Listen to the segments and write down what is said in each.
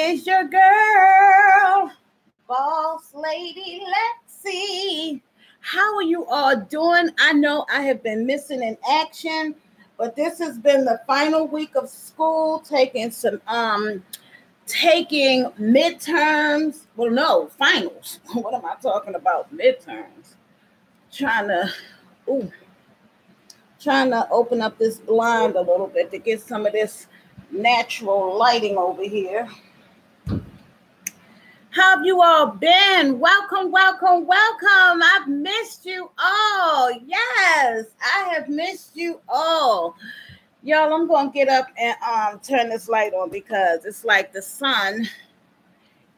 is your girl, Boss Lady Lexi. How are you all doing? I know I have been missing in action, but this has been the final week of school, taking midterms. Well, no, finals. What am I talking about? Midterms. Trying to open up this blind a little bit to get some of this natural lighting over here. How have you all been? Welcome, welcome, welcome. I've missed you all. Yes, I have missed you all. Y'all, I'm going to get up and turn this light on because it's like the sun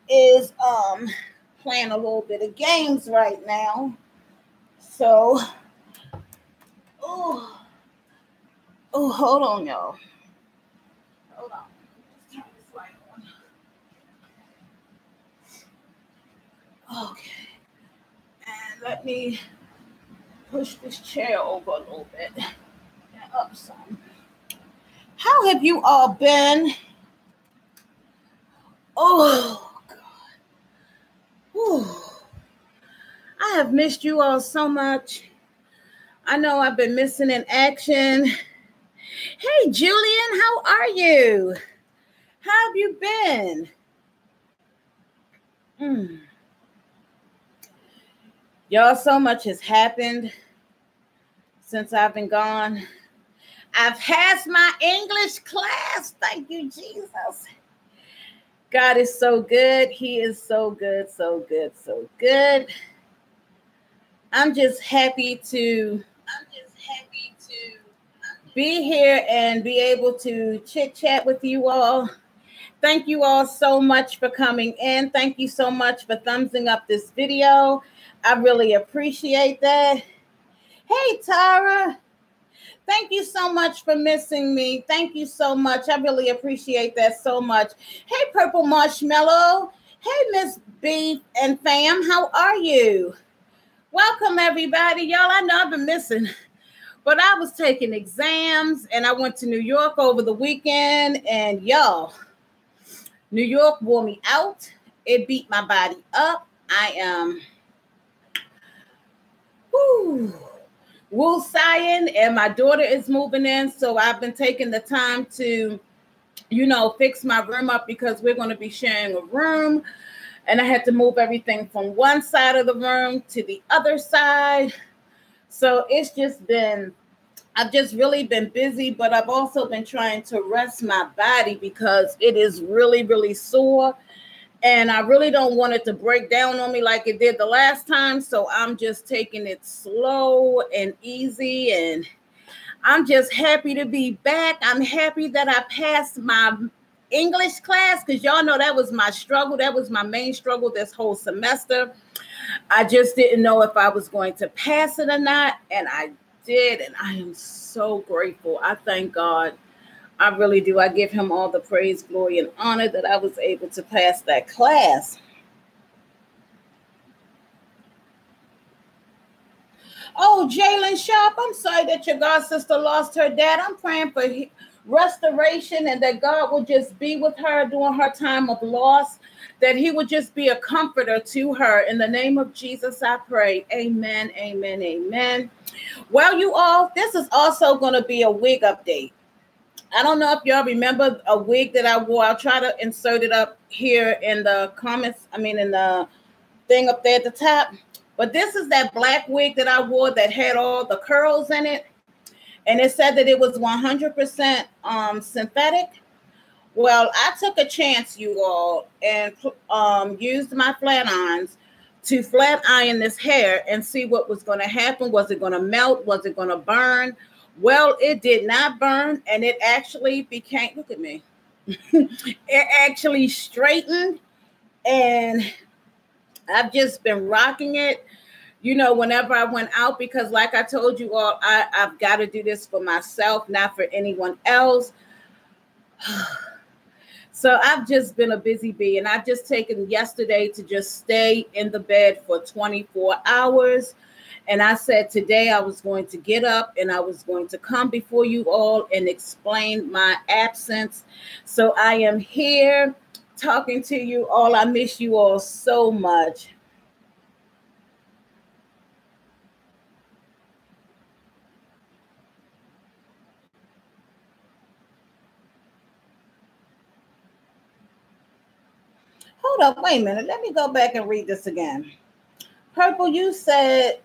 is playing a little bit of games right now. So, oh, hold on, y'all. Hold on. Let's turn this light on. Okay. And let me push this chair over a little bit and up some. How have you all been? Oh, God. Whew. I have missed you all so much. I know I've been missing in action. Hey, Julian, how are you? How have you been? Y'all, so much has happened since I've been gone. I've passed my English class. Thank you, Jesus. God is so good. He is so good, so good, so good. I'm just happy to be here and be able to chit chat with you all. Thank you all so much for coming in. Thank you so much for thumbsing up this video. I really appreciate that. Hey, Tara. Thank you so much for missing me. Thank you so much. I really appreciate that so much. Hey, Purple Marshmallow. Hey, Miss B and fam. How are you? Welcome, everybody. Y'all, I know I've been missing, but I was taking exams and I went to New York over the weekend, and y'all, New York wore me out. It beat my body up. I am woosaying, and my daughter is moving in, so I've been taking the time to, fix my room up because we're going to be sharing a room. And I had to move everything from one side of the room to the other side. So it's just been, I've just really been busy, but I've also been trying to rest my body because it is really, really sore. And I really don't want it to break down on me like it did the last time. So I'm just taking it slow and easy. And I'm just happy to be back. I'm happy that I passed my English class, because y'all know that was my struggle. That was my main struggle this whole semester. I just didn't know if I was going to pass it or not, and I did, and I am so grateful. I thank God. I really do. I give him all the praise, glory, and honor that I was able to pass that class. Oh, Jalen Sharp, I'm sorry that your god sister lost her dad. I'm praying for restoration and that God will just be with her during her time of loss, that he would just be a comforter to her. In the name of Jesus, I pray. Amen, amen, amen. Well, you all, this is also going to be a wig update. I don't know if y'all remember a wig that I wore. I'll try to insert it up here in the comments. In the thing up there at the top. But this is that black wig that I wore that had all the curls in it. And it said that it was 100% synthetic. Well, I took a chance, you all, and used my flat irons to flat iron this hair and see what was going to happen. Was it going to melt? Was it going to burn? Well, it did not burn, and it actually became, look at me, it actually straightened, and I've just been rocking it. Whenever I went out, because like I told you all, I've got to do this for myself, not for anyone else. So I've just been a busy bee, and I've just taken yesterday to just stay in the bed for 24 hours. And I said today I was going to get up and I was going to come before you all and explain my absence. So I am here talking to you all. I miss you all so much. Hold up, wait a minute. Let me go back and read this again. Purple, you said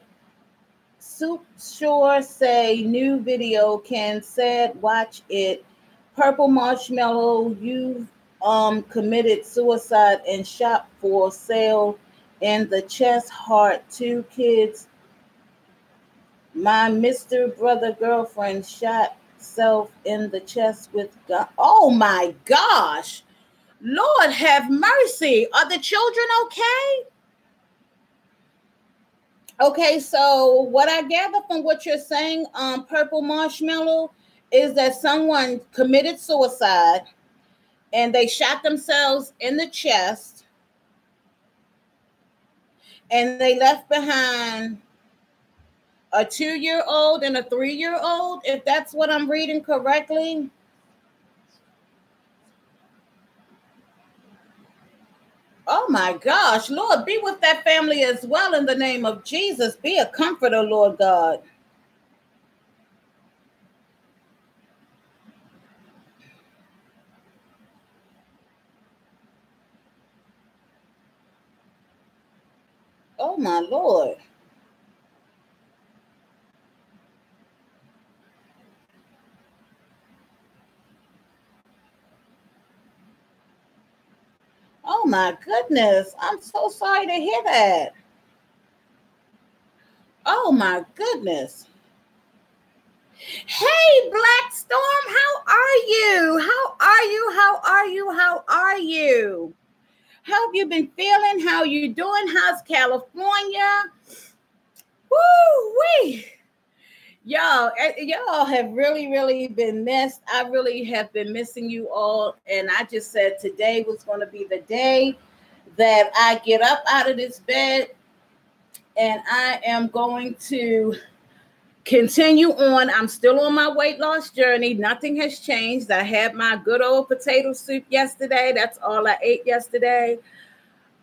Soup Sure say new video can said watch it. Purple Marshmallow, you committed suicide and shot for sale in the chest heart. 2 kids. My Mr. Brother girlfriend shot self in the chest with gun. Oh my gosh. Lord have mercy. Are the children okay? Okay, so what I gather from what you're saying, Purple Marshmallow, is that someone committed suicide and they shot themselves in the chest and they left behind a 2-year-old and a 3-year-old, if that's what I'm reading correctly. Oh my gosh, Lord, be with that family as well in the name of Jesus. Be a comforter, Lord God. Oh my Lord. Oh my goodness. I'm so sorry to hear that. Oh my goodness. Hey, Black Storm, how are you? How are you? How are you? How are you? How have you been feeling? How you doing? How's California? Woo-wee. Y'all have really been missed. I really have been missing you all. And I just said today was going to be the day that I get up out of this bed and I am going to continue on. I'm still on my weight loss journey. Nothing has changed. I had my good old potato soup yesterday. That's all I ate yesterday.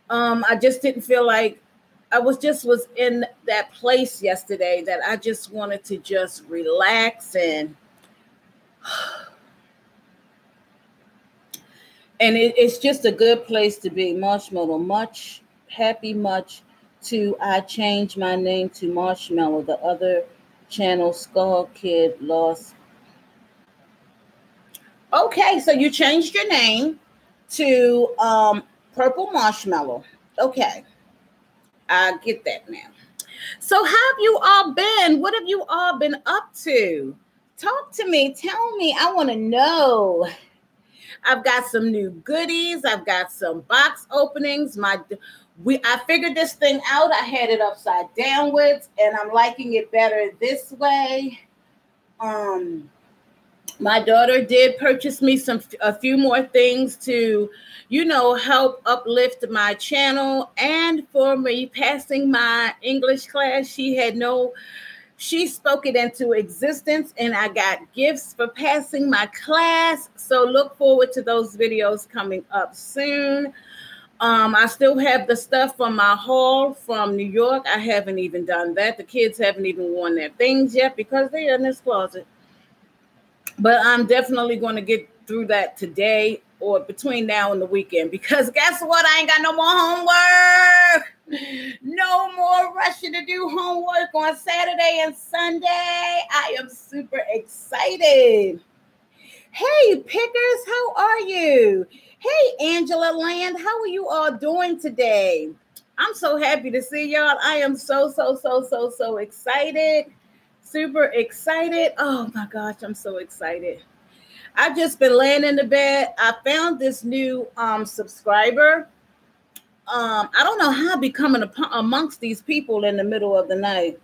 I just didn't feel like I was in that place yesterday that I just wanted to just relax and it's just a good place to be. Marshmallow, much to I changed my name to Marshmallow. The other channel, Skull Kid, lost. Okay, so you changed your name to Purple Marshmallow. Okay. I get that now. So how have you all been? What have you all been up to? Talk to me. Tell me. I want to know. I've got some new goodies. I've got some box openings. I figured this thing out. I had it upside downwards, and I'm liking it better this way. My daughter did purchase me a few more things to, help uplift my channel and for me passing my English class. She spoke it into existence and I got gifts for passing my class. So look forward to those videos coming up soon. I still have the stuff from my haul from New York. I haven't even done that. The kids haven't even worn their things yet because they're in this closet. But I'm definitely going to get through that today or between now and the weekend because guess what? I ain't got no more homework. No more rushing to do homework on Saturday and Sunday. I am super excited. Hey, Pickers, how are you? Hey, Angela Land, how are you all doing today? I'm so happy to see y'all. I am so excited. Super excited. Oh my gosh, I'm so excited. I've just been laying in the bed. I found this new subscriber. I don't know how I be coming amongst these people in the middle of the night.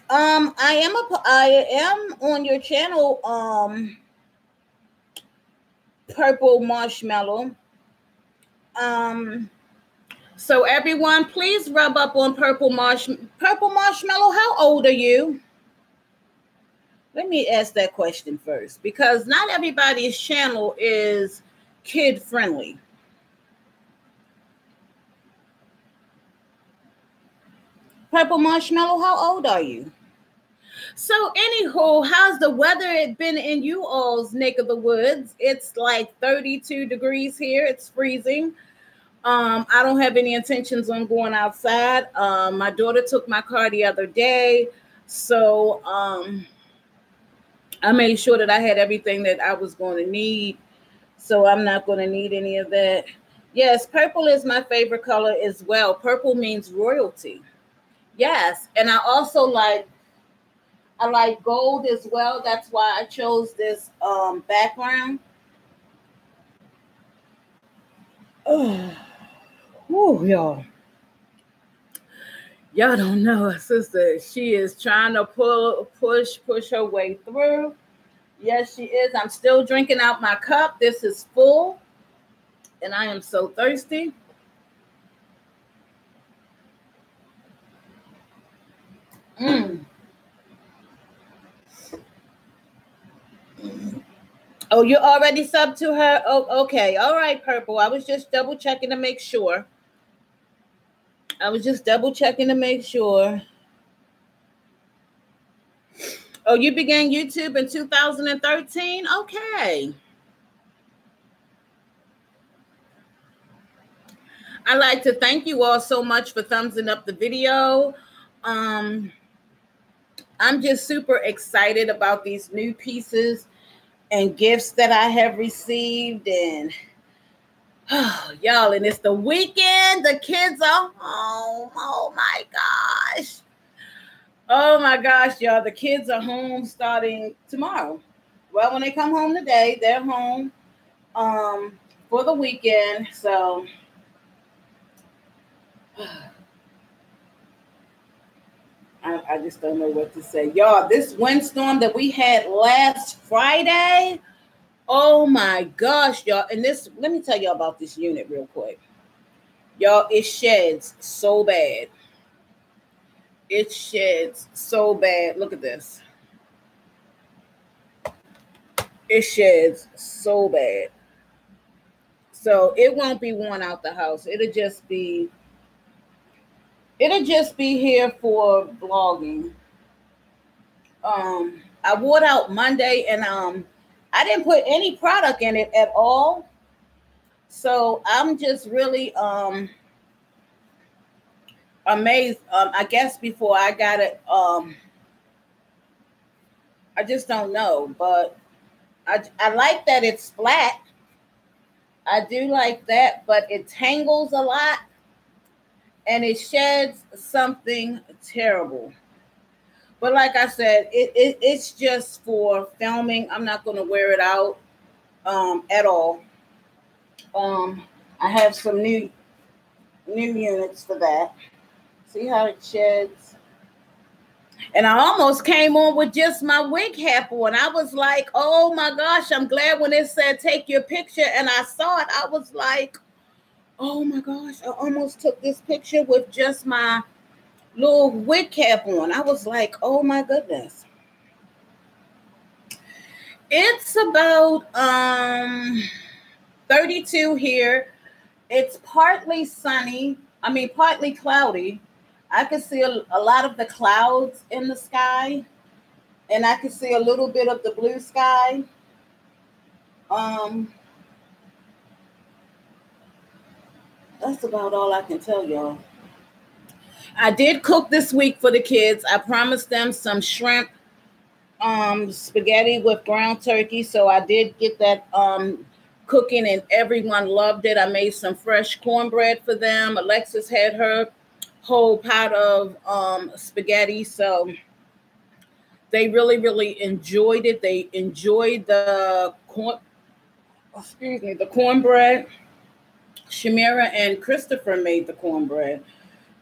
I am on your channel, Purple Marshmallow. So everyone, please rub up on Purple Marshmallow. How old are you? Let me ask that question first, because not everybody's channel is kid friendly. Purple Marshmallow, how old are you? So anywho, how's the weather been in you all's neck of the woods? It's like 32 degrees here. It's freezing. I don't have any intentions on going outside. My daughter took my car the other day, so I made sure that I had everything that I was going to need. So I'm not going to need any of that. Yes, purple is my favorite color as well. Purple means royalty. Yes, and I also like gold as well. That's why I chose this background. Oh, whew, y'all. Y'all don't know her sister. She is trying to push her way through. Yes, she is. I'm still drinking out my cup. This is full, and I am so thirsty. Oh, you already subbed to her? Oh, okay. All right, Purple. I was just double checking to make sure. Oh, you began YouTube in 2013? Okay. I'd like to thank you all so much for thumbsing up the video. I'm just super excited about these new pieces and gifts that I have received, and y'all, and it's the weekend. The kids are home. Oh my gosh, y'all. The kids are home starting tomorrow. Well, when they come home today, they're home for the weekend. So I just don't know what to say. Y'all, this windstorm that we had last Friday, oh my gosh, y'all. And this, let me tell y'all about this unit real quick. Y'all, it sheds so bad. It sheds so bad. Look at this. It sheds so bad. So it won't be worn out the house. It'll just be here for vlogging. I wore it out Monday, and I didn't put any product in it at all. So I'm just really amazed. I guess before I got it, I just don't know, but I like that it's flat. I do like that, but it tangles a lot and it sheds something terrible. But like I said, it's just for filming. I'm not going to wear it out at all. I have some new units for that. See how it sheds? And I almost came on with just my wig hat on. I was like, oh my gosh, I'm glad when it said take your picture and I saw it. I was like, oh my gosh, I almost took this picture with just my little wig cap on. I was like, oh my goodness. It's about 32 here. It's partly sunny. I mean, partly cloudy. I can see a lot of the clouds in the sky, and I can see a little bit of the blue sky. That's about all I can tell y'all. I did cook this week for the kids. I promised them some shrimp spaghetti with ground turkey, so I did get that cooking, and everyone loved it. I made some fresh cornbread for them. Alexis had her whole pot of spaghetti, so they really enjoyed it. They enjoyed the cornbread. Shamira and Christopher made the cornbread.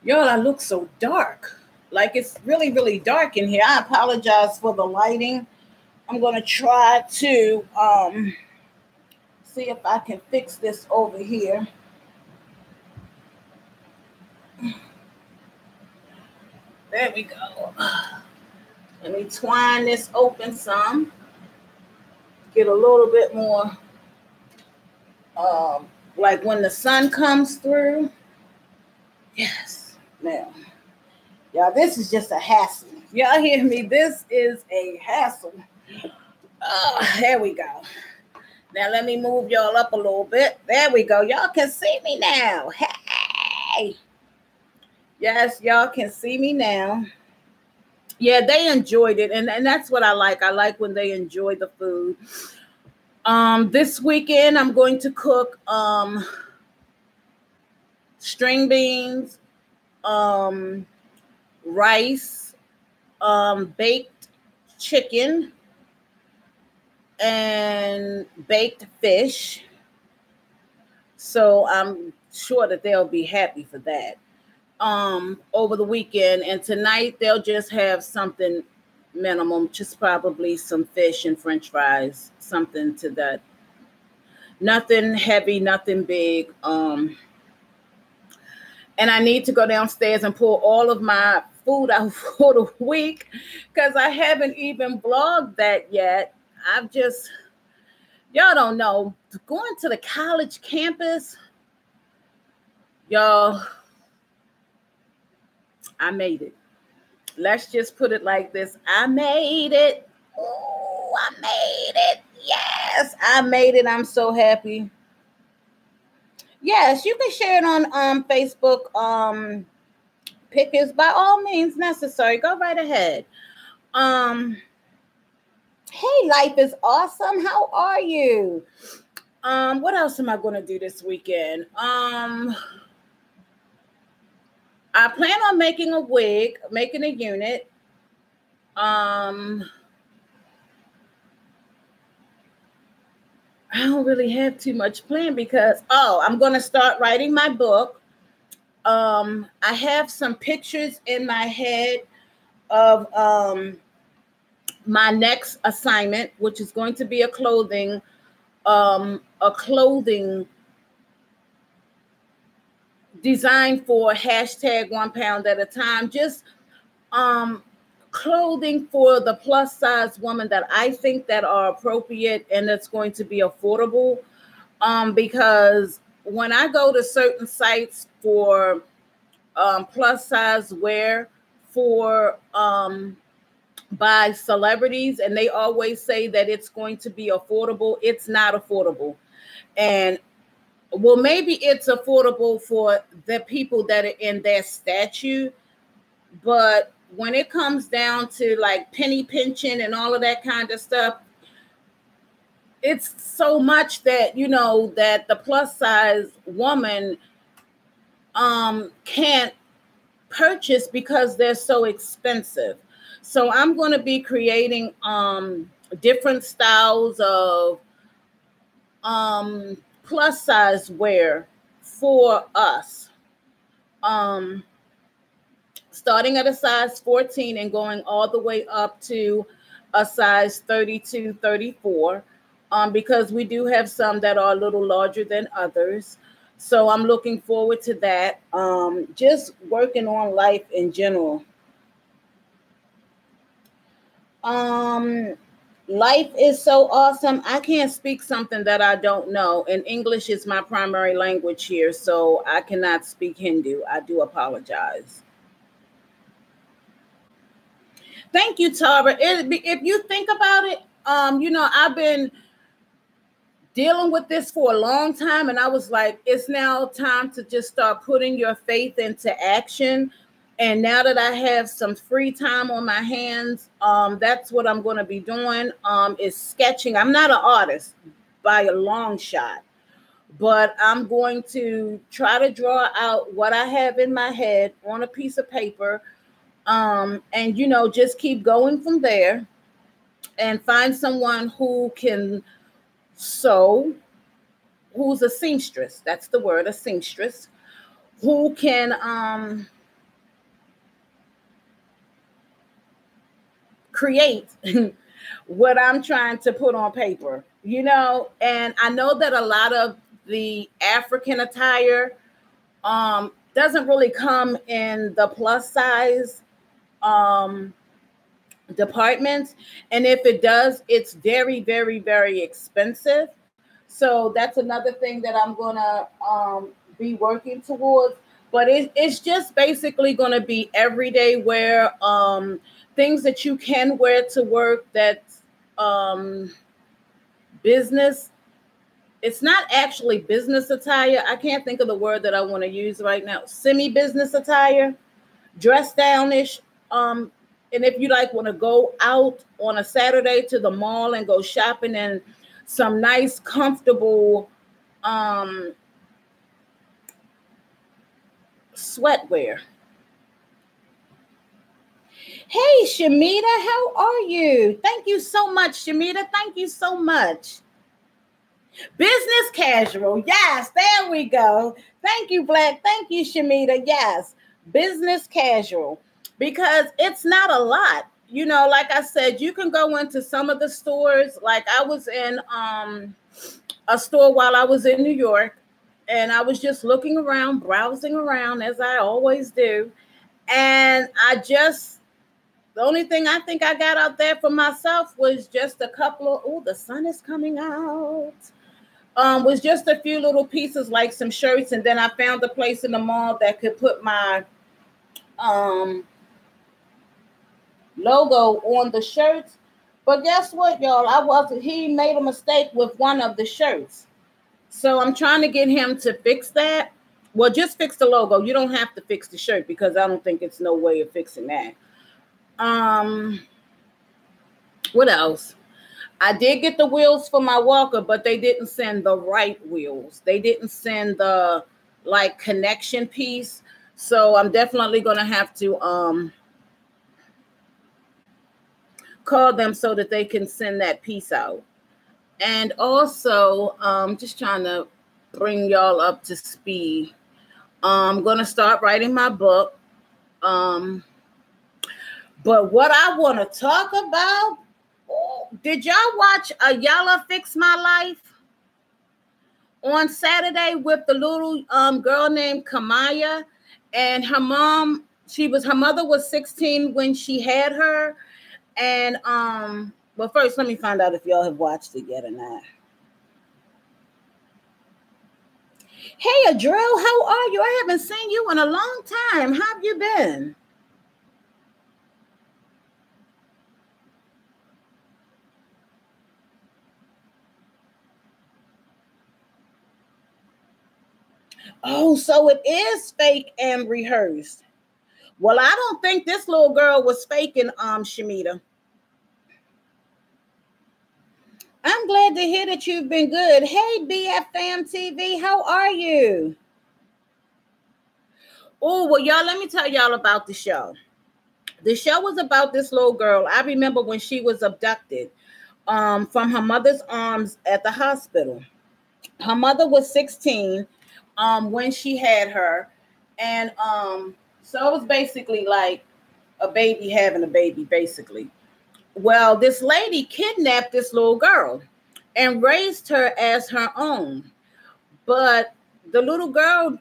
Y'all, I look so dark. Like, it's really dark in here. I apologize for the lighting. I'm gonna try to see if I can fix this over here. There we go. Let me twine this open some. Get a little bit more, like when the sun comes through. Yes. Now, y'all, this is just a hassle. Y'all hear me? This is a hassle. There we go. Now let me move y'all up a little bit. There we go. Y'all can see me now. Hey. Yes, y'all can see me now. Yeah, they enjoyed it. And that's what I like. I like when they enjoy the food. This weekend, I'm going to cook string beans, rice, baked chicken, and baked fish. So I'm sure that they'll be happy for that over the weekend. And tonight they'll just have something minimum, just probably some fish and French fries, something to that. Nothing heavy, nothing big. And I need to go downstairs and pull all of my food out for the week because I haven't even vlogged that yet. Y'all don't know, going to the college campus, y'all, I made it. Let's just put it like this. I made it. Oh, I made it. Yes, I made it. I'm so happy. Yes, you can share it on Facebook. Pictures by all means necessary. Go right ahead. Hey, life is awesome. How are you? What else am I going to do this weekend? I plan on making a wig, making a unit. I don't really have too much planned because, I'm going to start writing my book. I have some pictures in my head of my next assignment, which is going to be a clothing design for #1pound@a-time. Just clothing for the plus size woman that I think that are appropriate and that's going to be affordable. Because when I go to certain sites for plus size wear for by celebrities, and they always say that it's going to be affordable. It's not affordable. And well, maybe it's affordable for the people that are in their statue, but when it comes down to like penny pinching and all of that kind of stuff, it's so much that, you know, that the plus size woman can't purchase because they're so expensive. So I'm going to be creating different styles of plus size wear for us. Starting at a size 14 and going all the way up to a size 32, 34, because we do have some that are a little larger than others. So I'm looking forward to that. Just working on life in general. Life is so awesome. I can't speak something that I don't know. And English is my primary language here, so I cannot speak Hindu. I do apologize. Thank you, Tara. If you think about it, you know, I've been dealing with this for a long time, and I was like, it's now time to just start putting your faith into action. And now that I have some free time on my hands, that's what I'm going to be doing, is sketching. I'm not an artist by a long shot, but I'm going to try to draw out what I have in my head on a piece of paper, and, you know, just keep going from there and find someone who can sew, who's a seamstress. That's the word, a seamstress, who can create what I'm trying to put on paper, you know. And I know that a lot of the African attire doesn't really come in the plus size departments. And if it does, it's very, very, very expensive. So that's another thing that I'm going to be working towards. But it's just basically going to be everyday wear, things that you can wear to work, that's business. It's not actually business attire. I can't think of the word that I want to use right now. Semi-business attire, dress downish. And if you like want to go out on a Saturday to the mall and go shopping in some nice, comfortable sweatwear. Hey, Shamita, how are you? Thank you so much, Shamita. Thank you so much. Business casual. Yes, there we go. Thank you, Black. Thank you, Shamita. Yes, business casual. Because it's not a lot. You know, like I said, you can go into some of the stores. Like I was in a store while I was in New York, and I was just looking around, browsing around as I always do. And the only thing I think I got out there for myself was just a couple of, oh, the sun is coming out. Was just a few little pieces like some shirts. And then I found a place in the mall that could put my logo on the shirts. But guess what, y'all? He made a mistake with one of the shirts. So I'm trying to get him to fix that. Well, just fix the logo. You don't have to fix the shirt because I don't think it's no way of fixing that. What else? I did get the wheels for my walker, but they didn't send the right wheels. They didn't send the like connection piece. So I'm definitely going to have to call them so that they can send that piece out. And also, just trying to bring y'all up to speed. I'm going to start writing my book. But what I want to talk about, did y'all watch Iylanya Fix My Life on Saturday with the little girl named Kamiyah? And her mom, her mother was 16 when she had her. And well, first, let me find out if y'all have watched it yet or not. Hey, Adrill, how are you? I haven't seen you in a long time. How have you been? Oh, so it is fake and rehearsed. Well, I don't think this little girl was faking, Shamita. I'm glad to hear that you've been good. Hey, BFM TV, how are you? Oh, well, y'all, let me tell y'all about the show. The show was about this little girl. I remember when she was abducted from her mother's arms at the hospital. Her mother was 16 when she had her. And so it was basically like a baby having a baby, basically. Well, this lady kidnapped this little girl and raised her as her own. But the little girl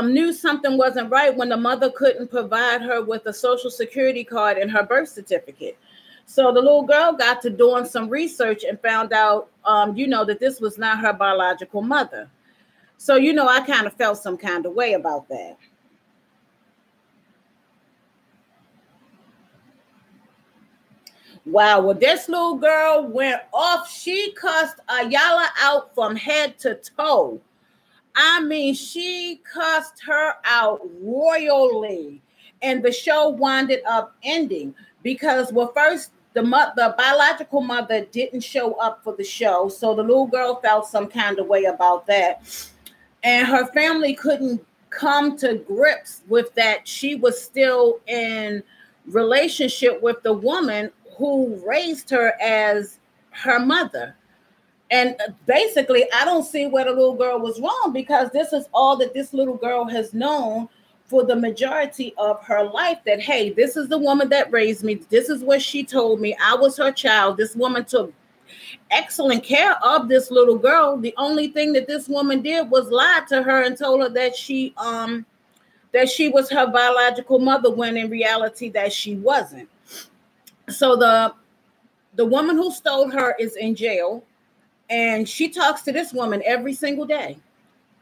knew something wasn't right when the mother couldn't provide her with a social security card and her birth certificate. So the little girl got to doing some research and found out, that this was not her biological mother. So, I kind of felt some kind of way about that. Wow, well, this little girl went off. She cussed Iylanya out from head to toe. I mean, she cussed her out royally. And the show winded up ending because, well, first, the biological mother didn't show up for the show. So the little girl felt some kind of way about that. And her family couldn't come to grips with that. She was still in relationship with the woman who raised her as her mother. And basically, I don't see where the little girl was wrong because this is all that this little girl has known for the majority of her life, that, hey, this is the woman that raised me. This is what she told me. I was her child. This woman took excellent care of this little girl. The only thing that this woman did was lie to her and told her that she was her biological mother, when in reality that she wasn't. So the woman who stole her is in jail, and she talks to this woman every single day.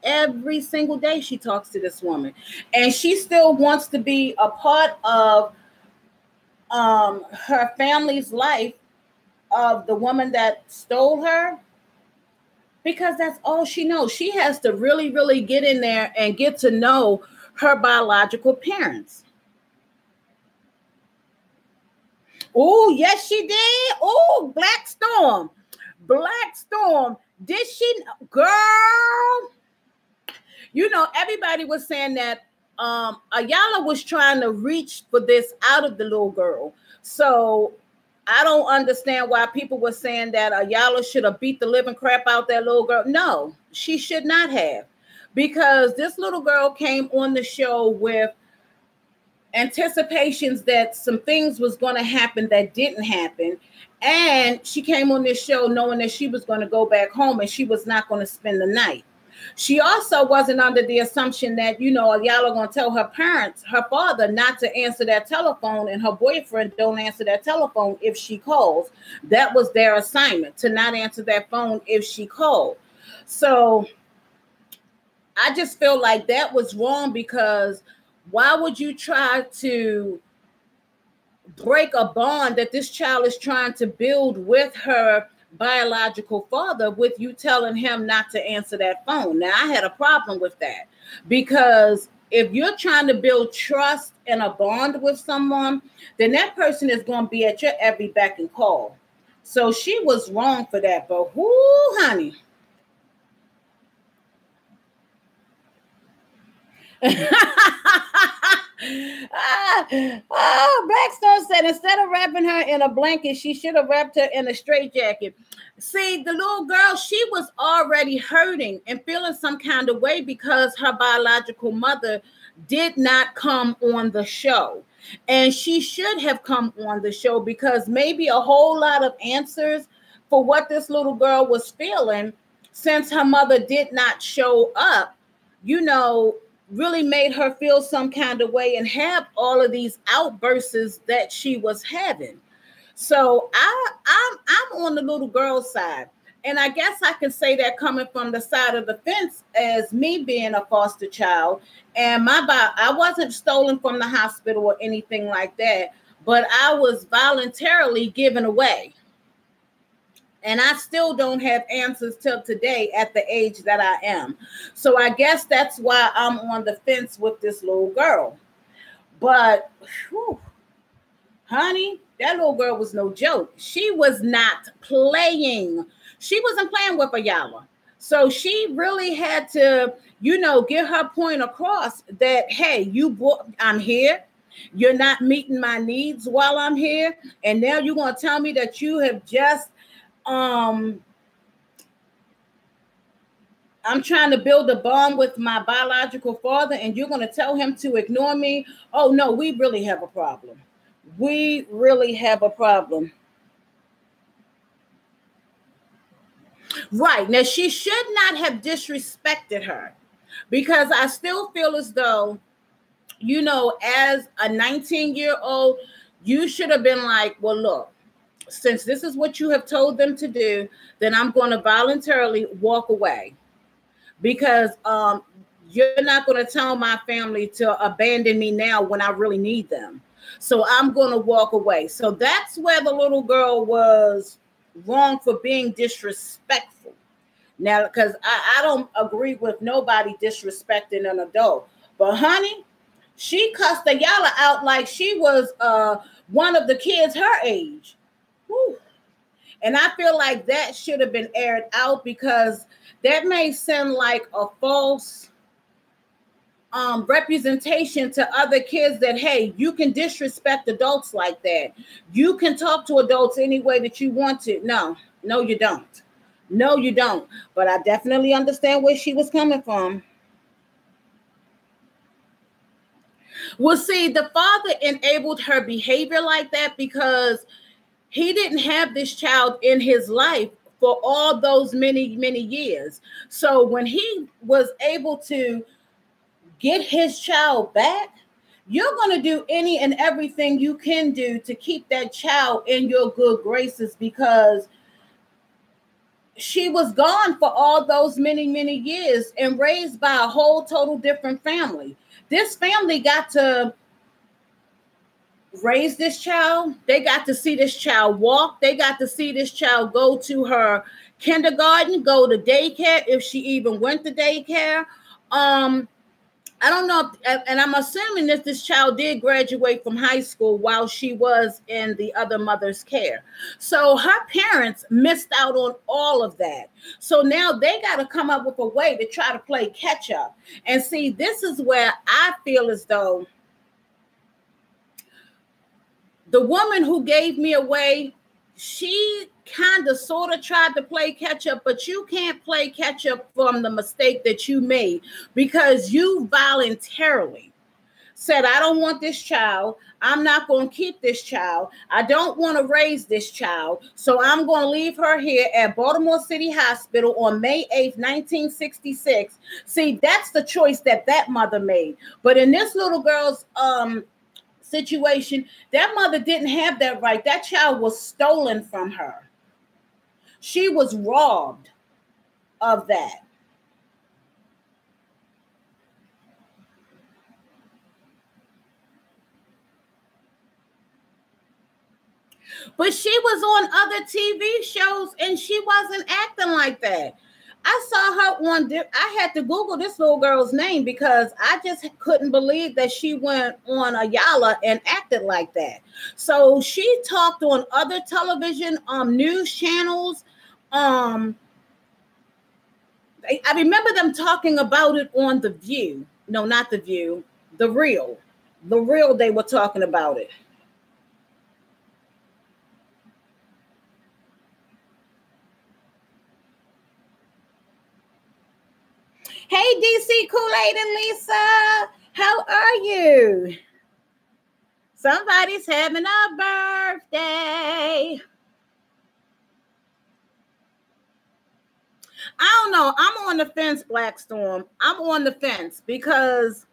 Every single day she talks to this woman, and she still wants to be a part of her family's life, of the woman that stole her, because that's all she knows. She has to really, really get in there and get to know her biological parents. Oh, yes, she did. Oh, Black Storm. Black Storm. Did she? Girl. You know, everybody was saying that Iylanya was trying to reach for this out of the little girl. So I don't understand why people were saying that Iylanya should have beat the living crap out that little girl. No, she should not have. Because this little girl came on the show with anticipations that some things was going to happen that didn't happen. And she came on this show knowing that she was going to go back home and she was not going to spend the night. She also wasn't under the assumption that, you know, Iylanya going to tell her parents, her father, not to answer that telephone, and her boyfriend don't answer that telephone if she calls. That was their assignment, to not answer that phone if she called. So I just feel like that was wrong, because why would you try to break a bond that this child is trying to build with her biological father, with you telling him not to answer that phone? Now, I had a problem with that, because if you're trying to build trust and a bond with someone, then that person is going to be at your every beck and call. So she was wrong for that, but whoo, honey. Blackstone said instead of wrapping her in a blanket, she should have wrapped her in a straitjacket. See, the little girl, she was already hurting and feeling some kind of way because her biological mother did not come on the show. And she should have come on the show, because maybe a whole lot of answers for what this little girl was feeling, since her mother did not show up, you know, really made her feel some kind of way and have all of these outbursts that she was having. So I'm on the little girl's side. And I guess I can say that coming from the side of the fence, as me being a foster child, and I wasn't stolen from the hospital or anything like that, but I was voluntarily given away. And I still don't have answers till today at the age that I am. So I guess that's why I'm on the fence with this little girl. But, whew, honey, that little girl was no joke. She was not playing. She wasn't playing with Iylanya. So she really had to, you know, get her point across that, hey, I'm here. You're not meeting my needs while I'm here. And now you're going to tell me that you have just, I'm trying to build a bond with my biological father, and you're going to tell him to ignore me? Oh, no, we really have a problem. We really have a problem. Right. Now, she should not have disrespected her, because I still feel as though, you know, as a 19-year-old, you should have been like, well, look, since this is what you have told them to do, then I'm going to voluntarily walk away, because you're not going to tell my family to abandon me now when I really need them. So I'm going to walk away. So that's where the little girl was wrong, for being disrespectful. Now, because I don't agree with nobody disrespecting an adult. But honey, she cussed Iylanya out like she was one of the kids her age. Whew. And I feel like that should have been aired out, because that may sound like a false representation to other kids that, hey, you can disrespect adults like that. You can talk to adults any way that you want to. No, you don't. No, you don't. But I definitely understand where she was coming from. Well, see, the father enabled her behavior like that because he didn't have this child in his life for all those many, many years. So when he was able to get his child back, you're going to do any and everything you can do to keep that child in your good graces, because she was gone for all those many, many years and raised by a whole total different family. This family got to raise this child. They got to see this child walk. They got to see this child go to her kindergarten, go to daycare, if she even went to daycare. I don't know, and I'm assuming that this child did graduate from high school while she was in the other mother's care. So her parents missed out on all of that. So now they got to come up with a way to try to play catch up. And see, this is where I feel as though the woman who gave me away, she kind of sort of tried to play catch up, but you can't play catch up from the mistake that you made, because you voluntarily said, I don't want this child. I'm not going to keep this child. I don't want to raise this child. So I'm going to leave her here at Baltimore City Hospital on May 8th, 1966. See, that's the choice that that mother made. But in this little girl's situation, that mother didn't have that right. That child was stolen from her. She was robbed of that. But she was on other TV shows and she wasn't acting like that. I saw her on, I had to Google this little girl's name because I just couldn't believe that she went on Iylanya and acted like that. So she talked on other television news channels. I remember them talking about it on The View. No, not The View. The Real. The Real, they were talking about it. Hey, DC Kool-Aid and Lisa, how are you? Somebody's having a birthday. I don't know. I'm on the fence, Black Storm. I'm on the fence because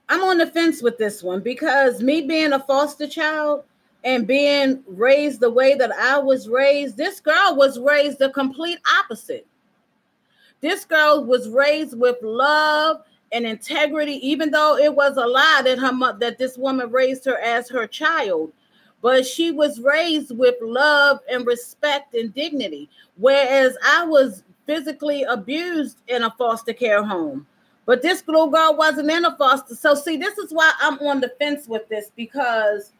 I'm on the fence with this one, because me being a foster child and being raised the way that I was raised, this girl was raised the complete opposite. This girl was raised with love and integrity, even though it was a lie that that this woman raised her as her child. But she was raised with love and respect and dignity, whereas I was physically abused in a foster care home. But this little girl wasn't in a foster. So see, this is why I'm on the fence with this, because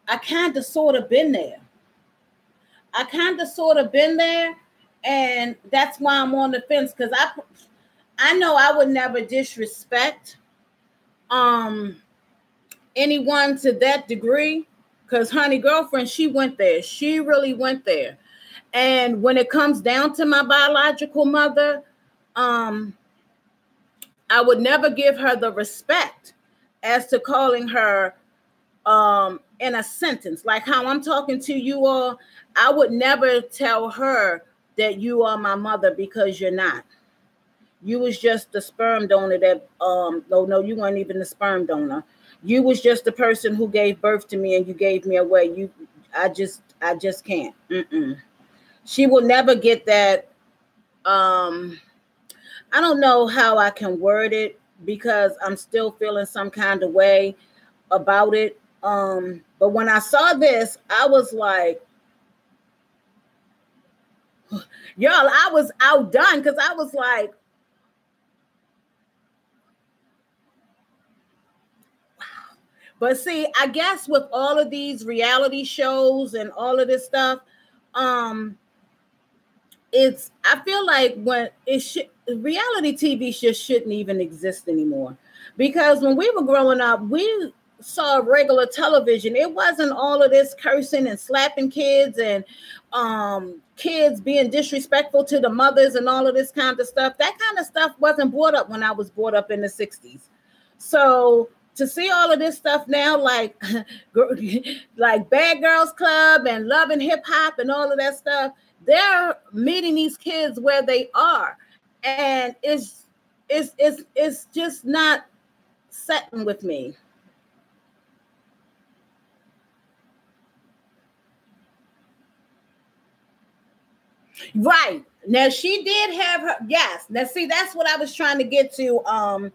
I kind of sort of been there. And that's why I'm on the fence, because I know I would never disrespect anyone to that degree, because honey, girlfriend, she went there. She really went there. And when it comes down to my biological mother, I would never give her the respect as to calling her in a sentence. Like how I'm talking to you all, I would never tell her that you are my mother, because you're not. You was just the sperm donor that, no, you weren't even the sperm donor. You was just the person who gave birth to me and you gave me away. I just can't. She will never get that. I don't know how I can word it, because I'm still feeling some kind of way about it. But when I saw this, I was like, y'all, I was outdone, because I was like, wow. But see, I guess with all of these reality shows and all of this stuff, I feel like when reality TV just shouldn't even exist anymore. Because when we were growing up, we saw regular television. It wasn't all of this cursing and slapping kids and kids being disrespectful to the mothers and all of this kind of stuff. That kind of stuff wasn't brought up when I was brought up in the 60s. So to see all of this stuff now, like Bad Girls Club and Love and Hip Hop and all of that stuff, they're meeting these kids where they are. And it's just not setting with me. Right. Now she did have her, yes. Now see, that's what I was trying to get to,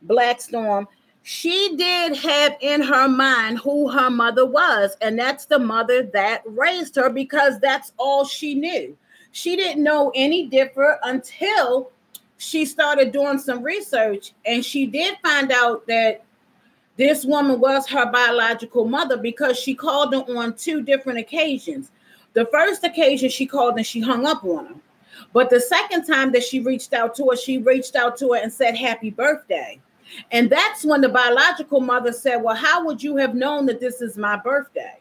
Black Storm. She did have in her mind who her mother was, and that's the mother that raised her, because that's all she knew. She didn't know any different until she started doing some research, and she did find out that this woman was her biological mother, because she called her on 2 different occasions. The first occasion she called and she hung up on her. But the second time that she reached out to her and said, happy birthday. And that's when the biological mother said, well, how would you have known that this is my birthday?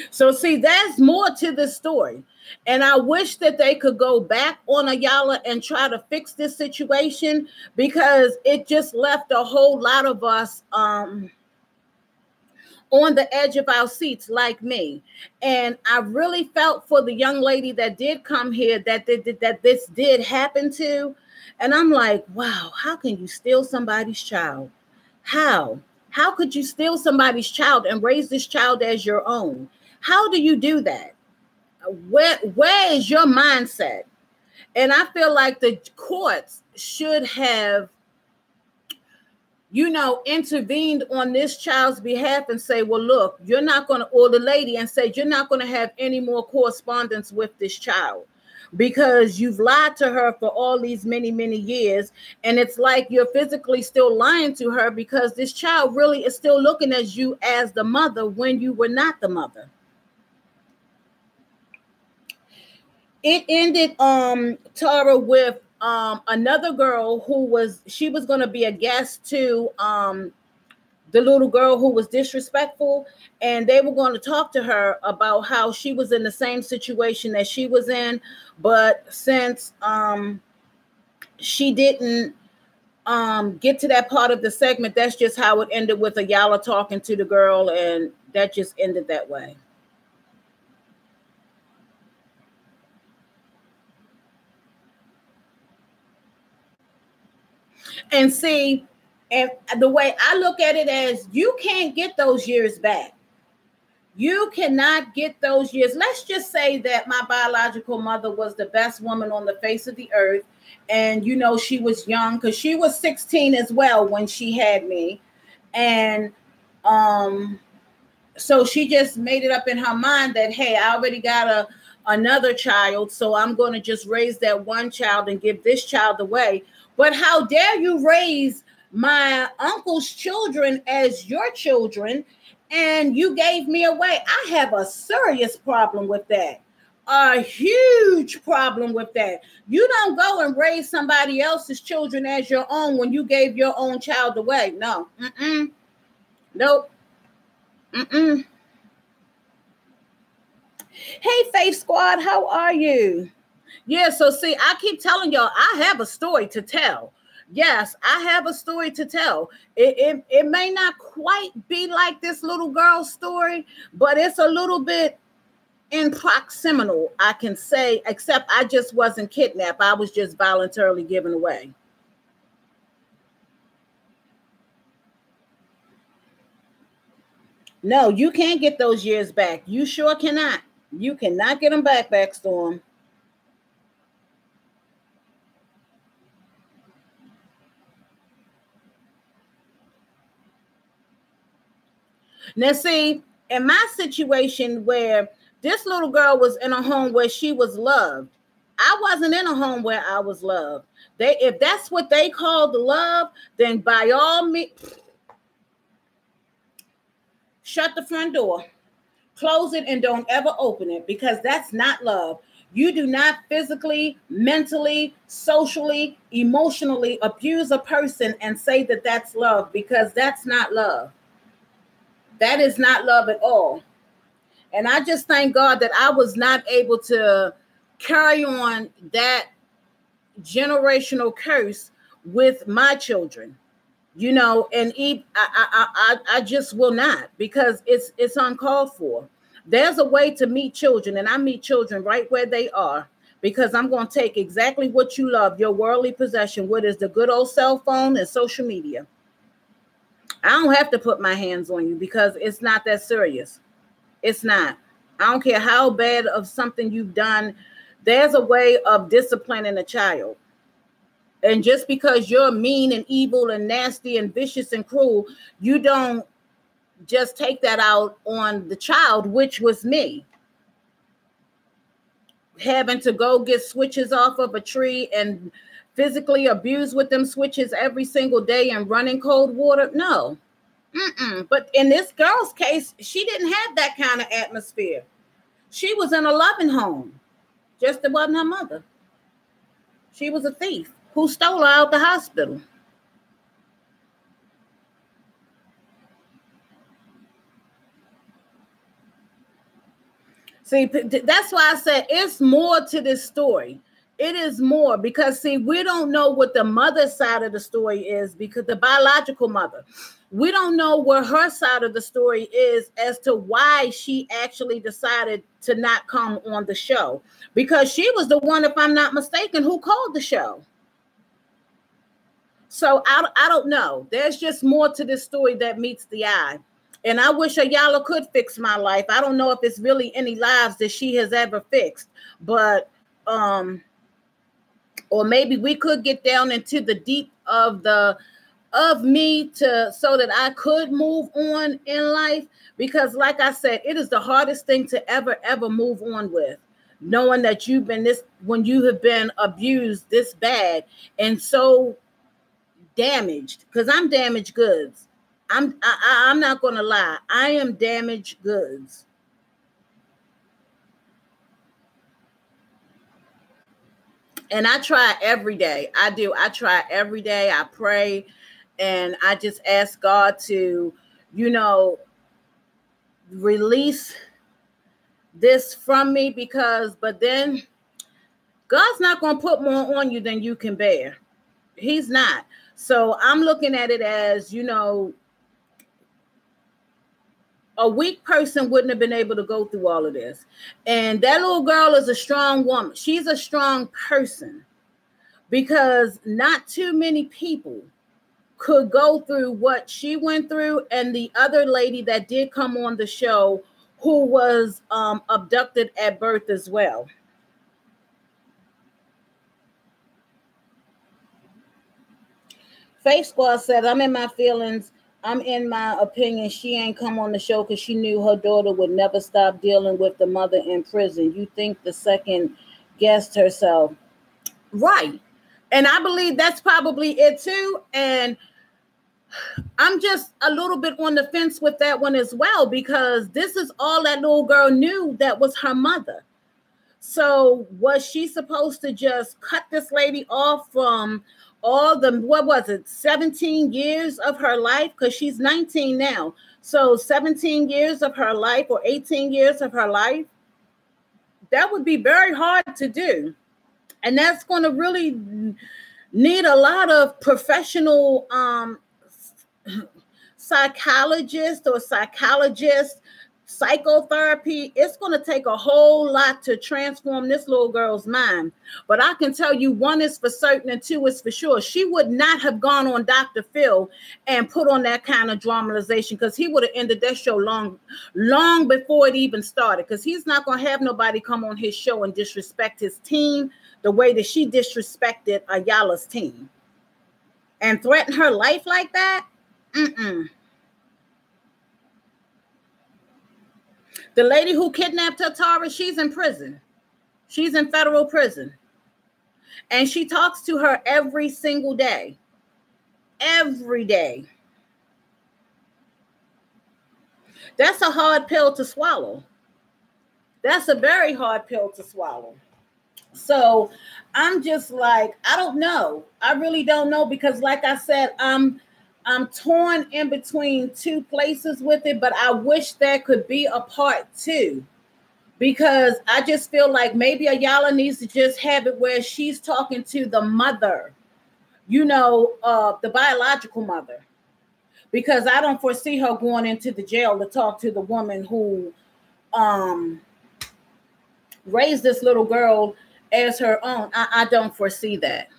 So see, there's more to this story. And I wish that they could go back on Iylanya and try to fix this situation, because it just left a whole lot of us on the edge of our seats, like me. And I really felt for the young lady that did come here that this did happen to. And I'm like, wow, how can you steal somebody's child? How could you steal somebody's child and raise this child as your own? How do you do that? Where is your mindset? And I feel like the courts should have, intervened on this child's behalf and say, well, look, you're not going to, or the lady, and say, you're not going to have any more correspondence with this child, because you've lied to her for all these many, many years. And it's like you're physically still lying to her, because this child really is still looking at you as the mother when you were not the mother. It ended, Tara, with another girl who was going to be a guest to the little girl who was disrespectful, and they were going to talk to her about how she was in the same situation that she was in, but since she didn't get to that part of the segment, that's just how it ended, with Iylanya talking to the girl, and that just ended that way. And see, and the way I look at it as, you can't get those years back. You cannot get those years. Let's just say that my biological mother was the best woman on the face of the earth. And, she was young, because she was 16 as well when she had me. And so she just made it up in her mind that, hey, I already got another child, so I'm going to just raise that one child and give this child away. But how dare you raise my uncle's children as your children, and you gave me away? I have a serious problem with that. A huge problem with that. You don't go and raise somebody else's children as your own when you gave your own child away. No. Nope. Hey, Faith Squad, how are you? Yeah, so see, I keep telling y'all, I have a story to tell. Yes, I have a story to tell. It may not quite be like this little girl's story, but it's a little bit in proximal, I can say, except I just wasn't kidnapped. I was just voluntarily given away. No, you can't get those years back. You sure cannot. You cannot get them back, Storm. Now, see, in my situation where this little girl was in a home where she was loved, I wasn't in a home where I was loved. If that's what they call the love, then by all means, shut the front door, close it, and don't ever open it, because that's not love. You do not physically, mentally, socially, emotionally abuse a person and say that that's love, because that's not love. That is not love at all. And I just thank God that I was not able to carry on that generational curse with my children, and I just will not, because it's uncalled for. There's a way to meet children, and I meet children right where they are, because I'm going to take exactly what you love, your worldly possession, what is the good old cell phone and social media. I don't have to put my hands on you because it's not that serious. It's not. I don't care how bad of something you've done. There's a way of disciplining a child. And just because you're mean and evil and nasty and vicious and cruel, you don't just take that out on the child, which was me. Having to go get switches off of a tree and physically abuse with them switches every single day and running cold water. No. But in this girl's case, she didn't have that kind of atmosphere. She was in a loving home. Just it wasn't her mother. She was a thief who stole her out the hospital. See, that's why I said it's more to this story. It is more because, see, we don't know what the mother's side of the story is, because the biological mother, we don't know where her side of the story is as to why she actually decided to not come on the show, because she was the one, if I'm not mistaken, who called the show. So I don't know. There's just more to this story that meets the eye. And I wish Ayala could fix my life. I don't know if it's really any lives that she has ever fixed, but or maybe we could get down into the deep of me so that I could move on in life. Because like I said, it is the hardest thing to ever move on with, knowing that you've been when you have been abused this bad and so damaged, because I'm damaged goods. I'm not going to lie. I am damaged goods. And I try every day. I do. I try every day. I pray. And I just ask God to, release this from me, but then God's not going to put more on you than you can bear. He's not. So I'm looking at it as, a weak person wouldn't have been able to go through all of this. And that little girl is a strong woman. She's a strong person, because not too many people could go through what she went through. And the other lady that did come on the show, who was abducted at birth as well. Faith Squad said, I'm in my feelings. I'm in my opinion. She ain't come on the show because she knew her daughter would never stop dealing with the mother in prison. You think the second guessed herself. Right. And I believe that's probably it too. And I'm just a little bit on the fence with that one as well, because this is all that little girl knew that was her mother. So was she supposed to just cut this lady off from all the, 17 years of her life? Because she's 19 now. So 17 years of her life, or 18 years of her life, that would be very hard to do. And that's going to really need a lot of professional psychologists, psychotherapy. It's going to take a whole lot to transform this little girl's mind. But I can tell you, one is for certain and two is for sure. She would not have gone on Dr. Phil and put on that kind of dramatization, because he would have ended that show long before it even started, because he's not going to have nobody come on his show and disrespect his team the way that she disrespected Ayala's team and threaten her life like that. The lady who kidnapped her, Tara, she's in prison. She's in federal prison. And she talks to her every single day. Every day. That's a hard pill to swallow. That's a very hard pill to swallow. So I'm just like, I don't know. I really don't know, because like I said, I'm torn in between two places with it, but I wish there could be a part two, because I just feel like maybe Ayala needs to just have it where she's talking to the mother, the biological mother, because I don't foresee her going into the jail to talk to the woman who raised this little girl as her own. I don't foresee that.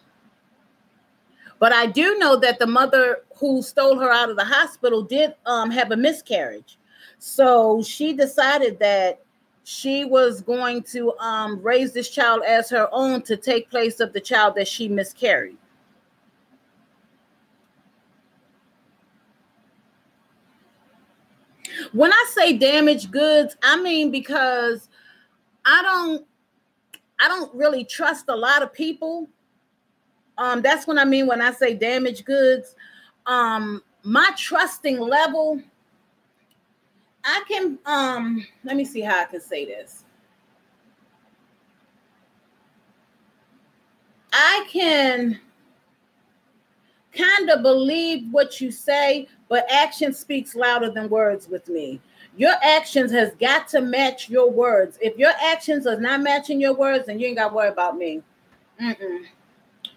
But I do know that the mother who stole her out of the hospital did have a miscarriage. So she decided that she was going to raise this child as her own to take place of the child that she miscarried. When I say damaged goods, I mean because I don't really trust a lot of people. That's what I mean when I say damaged goods. My trusting level, I can let me see how I can say this. I can kind of believe what you say, but action speaks louder than words with me. Your actions has got to match your words. If your actions are not matching your words, then you ain't got to worry about me.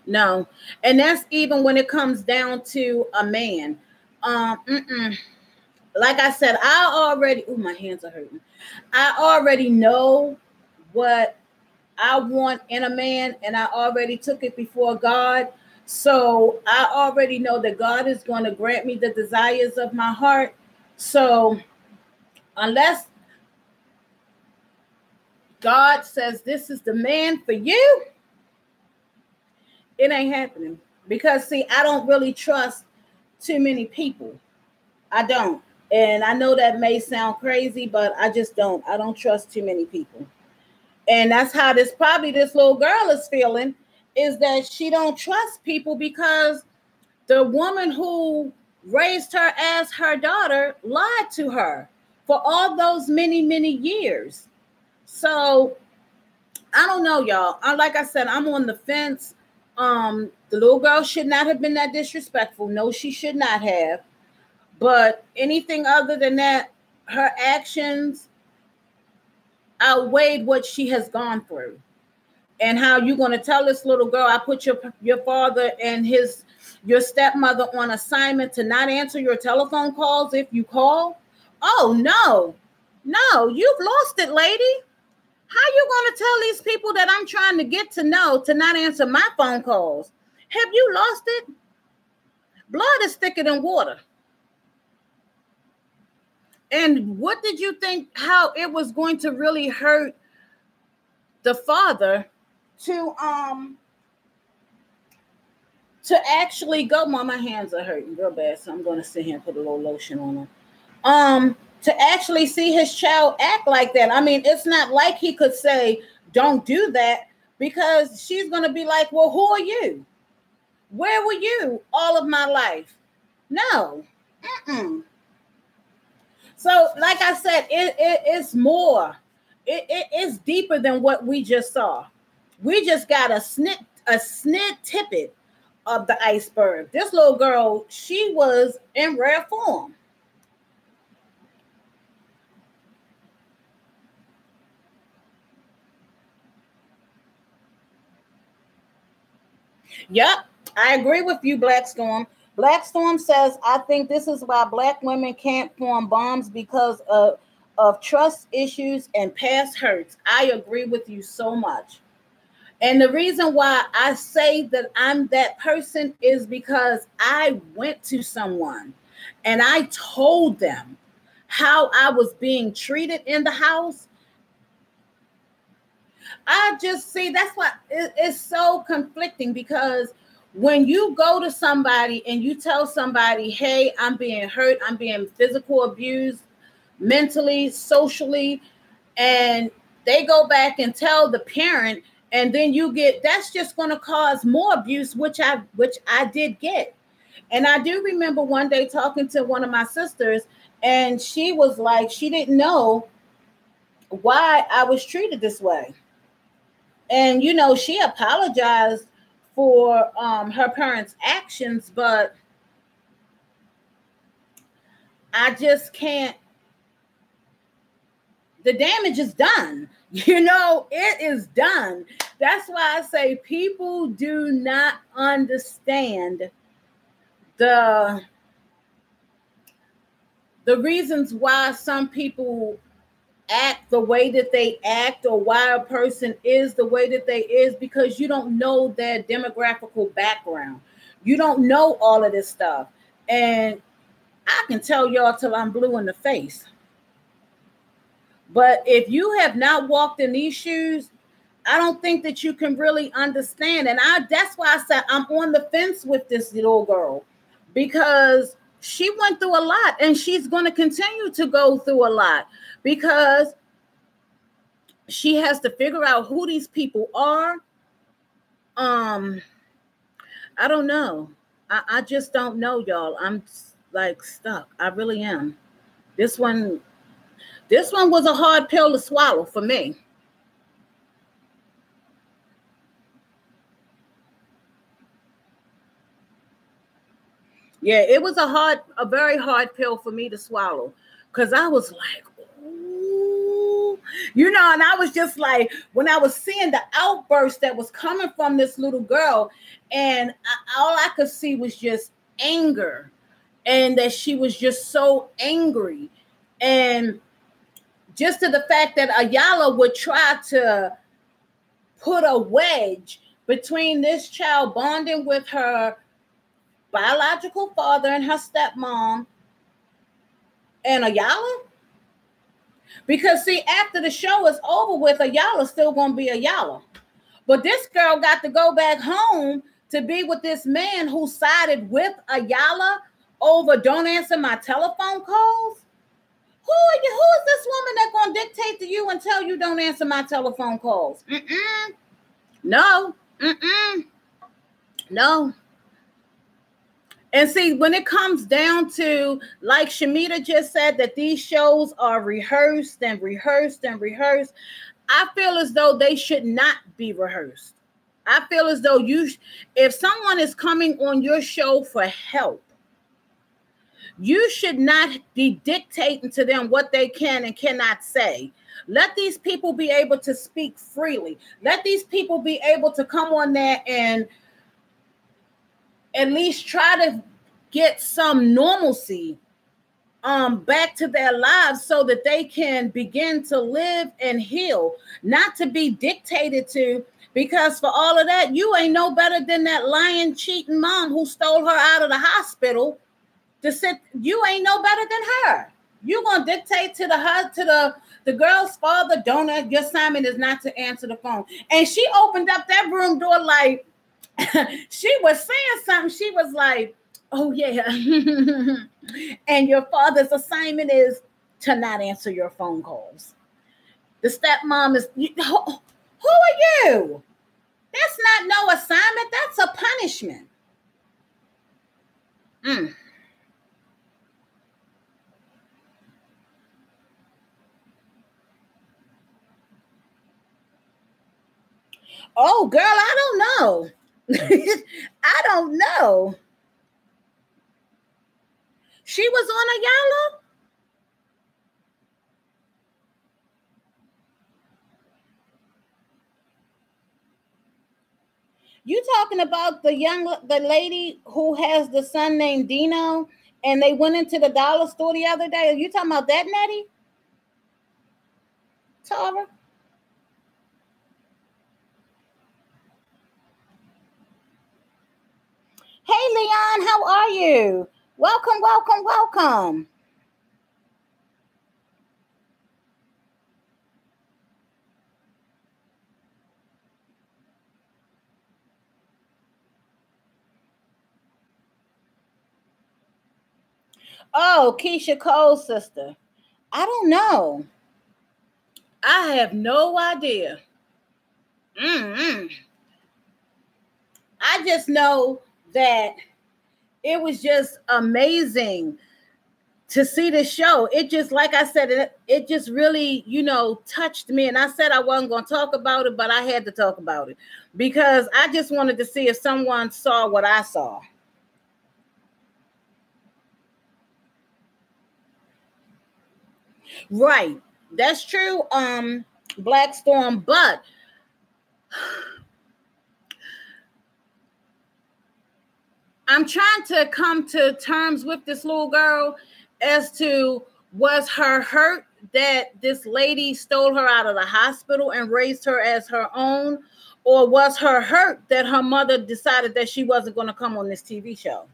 No. And that's even when it comes down to a man. Like I said, my hands are hurting. I already know what I want in a man, and I already took it before God. So I already know that God is going to grant me the desires of my heart. So unless God says this is the man for you, it ain't happening. Because see, I don't really trust too many people. I don't. And I know that may sound crazy, but I just don't. I don't trust too many people. And that's how this little girl is feeling, is that she don't trust people because the woman who raised her as her daughter lied to her for all those many, many years. So I don't know, y'all. Like I said, I'm on the fence. The little girl should not have been that disrespectful. No, she should not have. But anything other than that, her actions outweighed what she has gone through. And how you going to tell this little girl, I put your father and your stepmother on assignment to not answer your telephone calls if you call? Oh, no, you've lost it, lady. How you going to tell these people that I'm trying to get to know to not answer my phone calls? Have you lost it? Blood is thicker than water. And what did you think how it was going to really hurt the father to actually go? My hands are hurting real bad, so I'm going to sit here and put a little lotion on them. To actually see his child act like that. I mean, it's not like he could say, don't do that, because she's going to be like, well, who are you? Where were you all of my life? No. So, like I said, it's more. It's deeper than what we just saw. We just got a snit tippet of the iceberg. This little girl, she was in rare form. Yep, I agree with you, Black Storm. Black Storm says, I think this is why Black women can't form bonds because of trust issues and past hurts. I agree with you so much. And the reason why I say that I'm that person is because I went to someone and I told them how I was being treated in the house. I just see that's why it's so conflicting, because when you go to somebody and you tell somebody, hey, I'm being hurt, I'm being physical abused, mentally, socially, and they go back and tell the parent, and then you get, that's just going to cause more abuse, which I did get. And I do remember one day talking to one of my sisters, and she was like, she didn't know why I was treated this way. And, you know, she apologized for her parents' actions, but I just can't. The damage is done. You know, it is done. That's why I say people do not understand the reasons why some people act the way that they act, or why a person is the way that they is, because you don't know their demographical background. You don't know all of this stuff. And I can tell y'all till I'm blue in the face. But if you have not walked in these shoes, I don't think that you can really understand. And that's why I said I'm on the fence with this little girl, because she went through a lot, and she's going to continue to go through a lot, because she has to figure out who these people are. I don't know. I just don't know, y'all. I'm like stuck. I really am. This one was a hard pill to swallow for me. Yeah, it was a very hard pill for me to swallow, because I was like, ooh, and I was just like, when I was seeing the outburst that was coming from this little girl, and all I could see was just anger, and that she was just so angry, and just to the fact that Ayala would try to put a wedge between this child bonding with her biological father and her stepmom and Ayala. Because see, after the show is over with, Ayala's still going to be Ayala. But this girl got to go back home to be with this man who sided with Ayala over don't answer my telephone calls. Who are you? Who is this woman that's going to dictate to you and tell you don't answer my telephone calls? No. No. And see, when it comes down to, like Shamita just said, that these shows are rehearsed and rehearsed and rehearsed, I feel as though they should not be rehearsed. I feel as though if someone is coming on your show for help, you should not be dictating to them what they can and cannot say. Let these people be able to speak freely. Let these people be able to come on there and at least try to get some normalcy back to their lives, so that they can begin to live and heal, not to be dictated to, because for all of that, you ain't no better than that lying, cheating mom who stole her out of the hospital. You ain't no better than her. You gonna dictate to the girl's father, your assignment is not to answer the phone. And she opened up that room door like she was saying something. She was like, oh yeah. And your father's assignment is to not answer your phone calls. The stepmom is, who are you? That's not no assignment. That's a punishment. Oh, girl, I don't know. I don't know. She was on Ayala? You talking about the lady who has the son named Dino, and they went into the dollar store the other day? Are you talking about that, Nettie? Tara? Hey, Leon, how are you? Welcome, welcome, welcome. Oh, Keisha Cole's sister. I don't know. I have no idea. I just know that it was just amazing to see the show. It just, like I said, it just really, touched me. And I said I wasn't going to talk about it, but I had to talk about it because I just wanted to see if someone saw what I saw. Right. That's true, Black Storm, but I'm trying to come to terms with this little girl as to, was her hurt that this lady stole her out of the hospital and raised her as her own? Or was her hurt that her mother decided that she wasn't going to come on this TV show?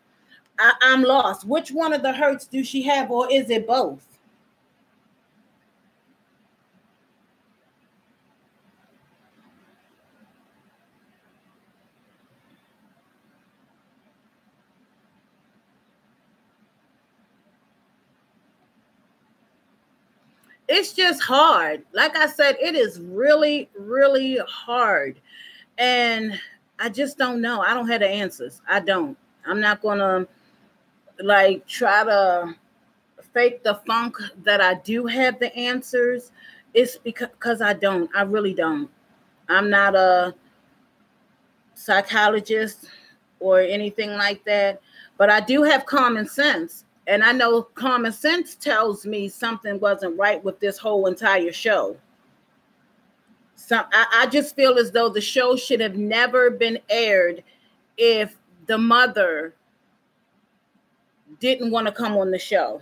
I'm lost. Which one of the hurts do she have, or is it both? It's just hard. Like I said, it is really, really hard. And I just don't know. I don't have the answers. I don't. I'm not going to like try to fake the funk that I do have the answers. It's because I don't. I really don't. I'm not a psychologist or anything like that, but I do have common sense. And I know common sense tells me something wasn't right with this whole entire show. I just feel as though the show should have never been aired if the mother didn't want to come on the show.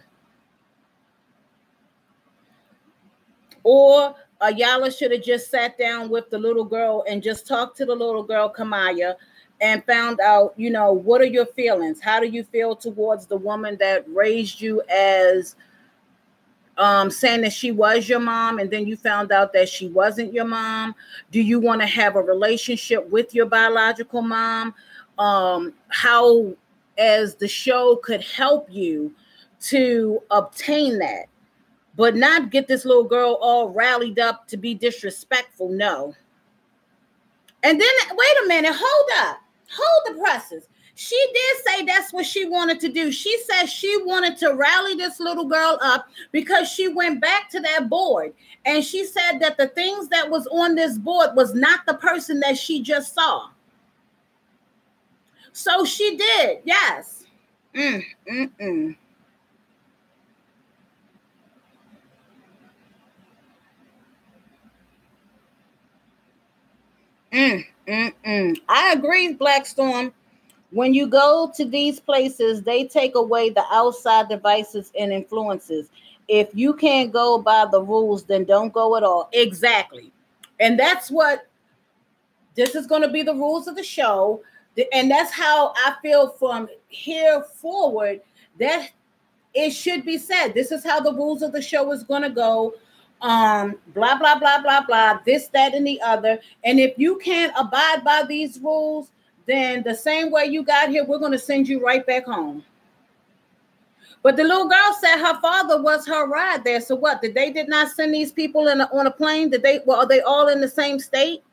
Or Iylanya should have just sat down with the little girl and just talked to the little girl, Kamiyah, and found out, you know, what are your feelings? How do you feel towards the woman that raised you as saying that she was your mom, and then you found out that she wasn't your mom? Do you want to have a relationship with your biological mom? How, as the show could help you to obtain that, but not get this little girl all rallied up to be disrespectful. No. And then, wait a minute, hold up. Hold the presses. She did say that's what she wanted to do. She said she wanted to rally this little girl up because she went back to that board. And she said that the things that was on this board was not the person that she just saw. So she did, yes. I agree, Black Storm. When you go to these places, they take away the outside devices and influences. If you can't go by the rules, then don't go at all. Exactly. And that's what this is going to be, the rules of the show. And that's how I feel from here forward, that it should be said. This is how the rules of the show is going to go. Blah, blah, blah, blah, blah, this, that, and the other. And if you can't abide by these rules, then the same way you got here, we're going to send you right back home. But the little girl said her father was her ride there. So what? Did not send these people on a plane? Are they all in the same state?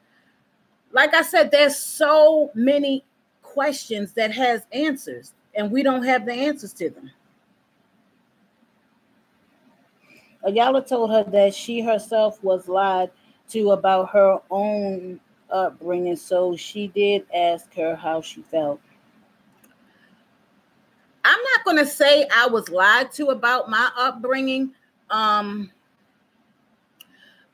Like I said, there's so many questions that has answers, and we don't have the answers to them. Iylanya told her that she herself was lied to about her own upbringing, so she did ask her how she felt. I'm not going to say I was lied to about my upbringing,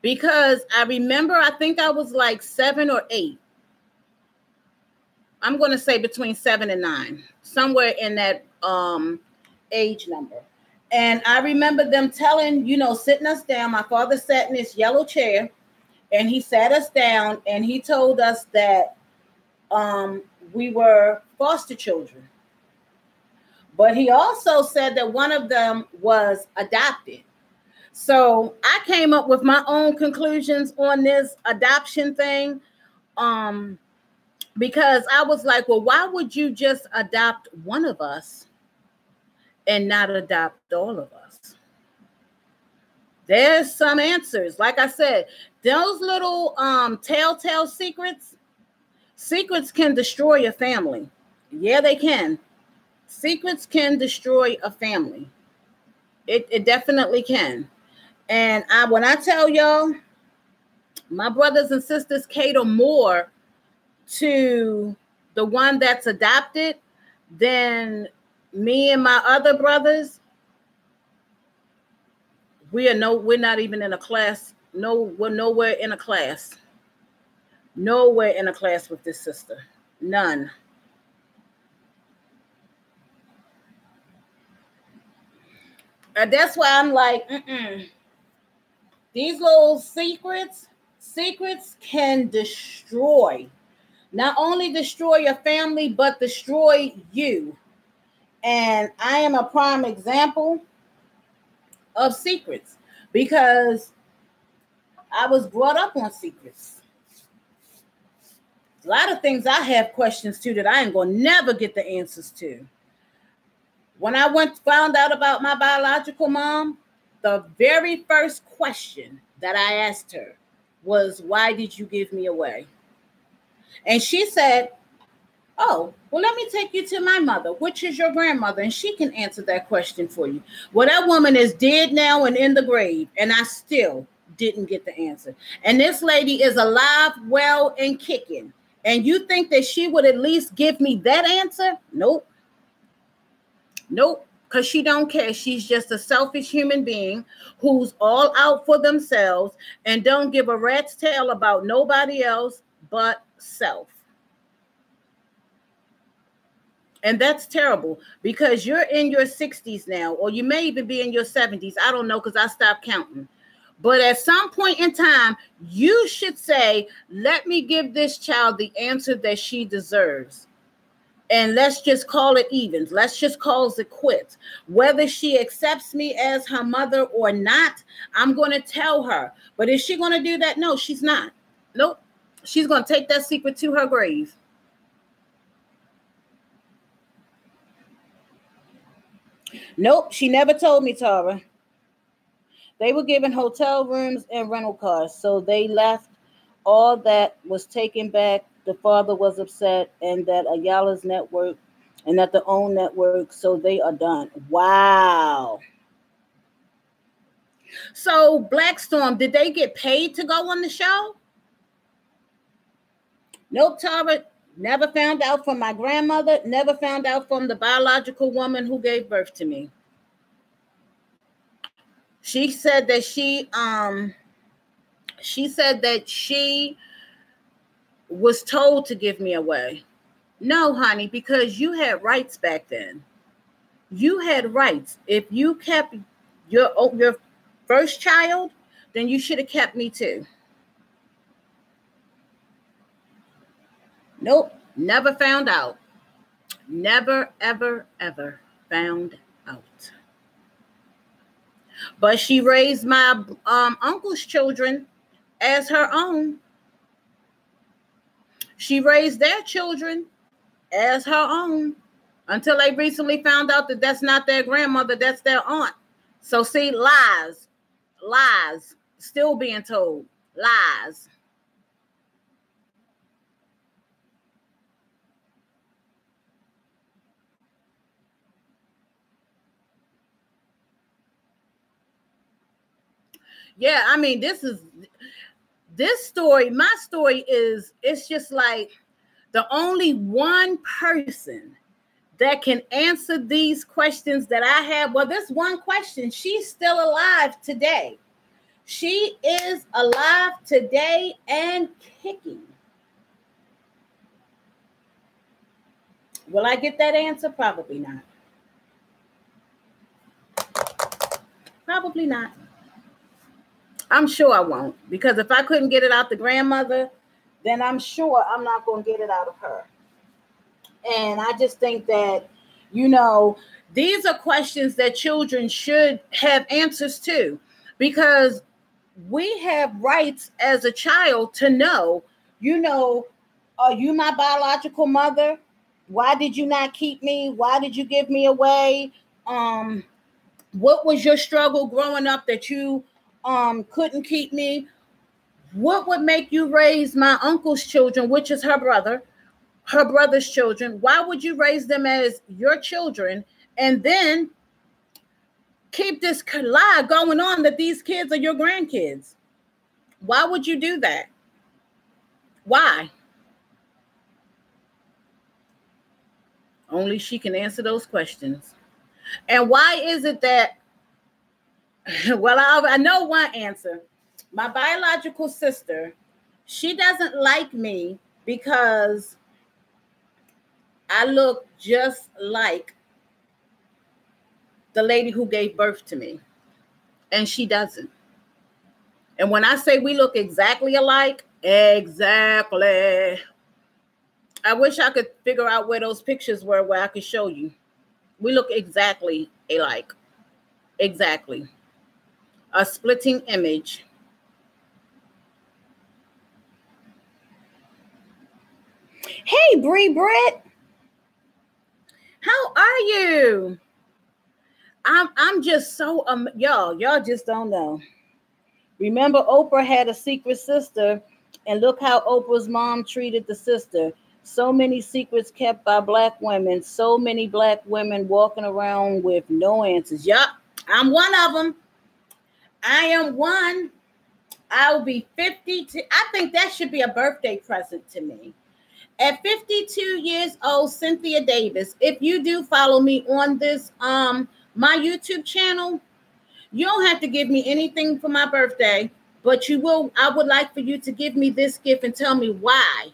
because I remember, I think I was like 7 or 8. I'm going to say between 7 and 9, somewhere in that age number. And I remember them telling, sitting us down. My father sat in this yellow chair, and he sat us down, and he told us that we were foster children. But he also said that one of them was adopted. So I came up with my own conclusions on this adoption thing, because I was like, well, why would you just adopt one of us and not adopt all of us? There's some answers. Like I said, those little telltale secrets can destroy a family. Yeah, they can. Secrets can destroy a family. It definitely can. And when I tell y'all, my brothers and sisters cater more to the one that's adopted than me and my other brothers. We're not even in a class. No, we're nowhere in a class. Nowhere in a class with this sister. None. And that's why I'm like, These little secrets can destroy, not only destroy your family, but destroy you. And I am a prime example of secrets because I was brought up on secrets. A lot of things I have questions to that I ain't gonna never get the answers to. When I found out about my biological mom, the very first question that I asked her was, why did you give me away? And she said, oh, well, let me take you to my mother, which is your grandmother, and she can answer that question for you. Well, that woman is dead now and in the grave, and I still didn't get the answer. And this lady is alive, well, and kicking. And you think that she would at least give me that answer? Nope. Nope. Because she don't care. She's just a selfish human being who's all out for themselves and don't give a rat's tail about nobody else but self. And that's terrible because you're in your 60s now, or you may even be in your 70s. I don't know because I stopped counting. But at some point in time, you should say, let me give this child the answer that she deserves. And let's just call it evens. Let's just call it quits. Whether she accepts me as her mother or not, I'm going to tell her. But is she going to do that? No, she's not. Nope. She's going to take that secret to her grave. Nope, she never told me, Tara. They were given hotel rooms and rental cars, so they left. All that was taken back. The father was upset, and that Ayala's network, and that the own network, so they are done. Wow. So, Black Storm, did they get paid to go on the show? Nope, Tara. Never found out from my grandmother. Never found out from the biological woman who gave birth to me. She said that she was told to give me away. No, honey, because you had rights back then. You had rights. If you kept your first child, then you should have kept me too. Nope, never found out. Never, ever, ever found out. But she raised my uncle's children as her own. She raised their children as her own until they recently found out that that's not their grandmother, that's their aunt. So see, lies, still being told, lies. Yeah, I mean, this story, my story is, it's just like the only one person that can answer these questions that I have. Well, this one question, she's still alive today. She is alive today and kicking. Will I get that answer? Probably not. Probably not. I'm sure I won't, because if I couldn't get it out the grandmother, then I'm sure I'm not going to get it out of her. And I just think that, these are questions that children should have answers to, because we have rights as a child to know, are you my biological mother? Why did you not keep me? Why did you give me away? What was your struggle growing up that you couldn't keep me? What would make you raise my uncle's children, which is her brother's children? Why would you raise them as your children and then keep this lie going on that these kids are your grandkids? Why would you do that? Why? Only she can answer those questions. And why is it that, well, I know one answer. My biological sister, she doesn't like me because I look just like the lady who gave birth to me. And she doesn't. And when I say we look exactly alike, exactly. I wish I could figure out where those pictures were where I could show you. We look exactly alike. Exactly. A splitting image. Hey, Bree Britt. How are you? I'm just so y'all just don't know. Remember, Oprah had a secret sister, and look how Oprah's mom treated the sister. So many secrets kept by Black women. So many Black women walking around with no answers. Yup, I'm one of them. I am one. I'll be 52. I think that should be a birthday present to me. At 52 years old, Cynthia Davis, if you do follow me on this my YouTube channel, you don't have to give me anything for my birthday, but you will. I would like for you to give me this gift and tell me why.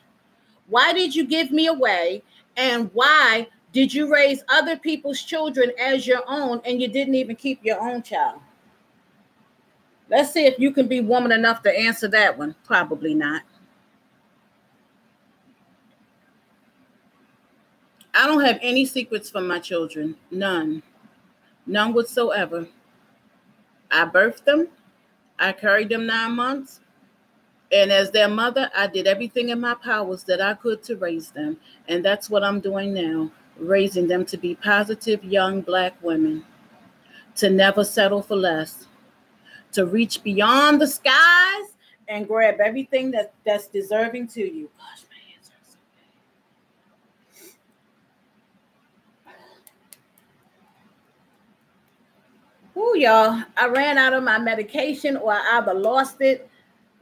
Why did you give me away? And why did you raise other people's children as your own and you didn't even keep your own child? Let's see if you can be woman enough to answer that one. Probably not. I don't have any secrets from my children. None. None whatsoever. I birthed them. I carried them 9 months. And as their mother, I did everything in my powers that I could to raise them. And that's what I'm doing now, raising them to be positive young Black women, to never settle for less, to reach beyond the skies and grab everything that's deserving to you. Gosh, my hands are so bad. Ooh, y'all, I ran out of my medication, or I either lost it,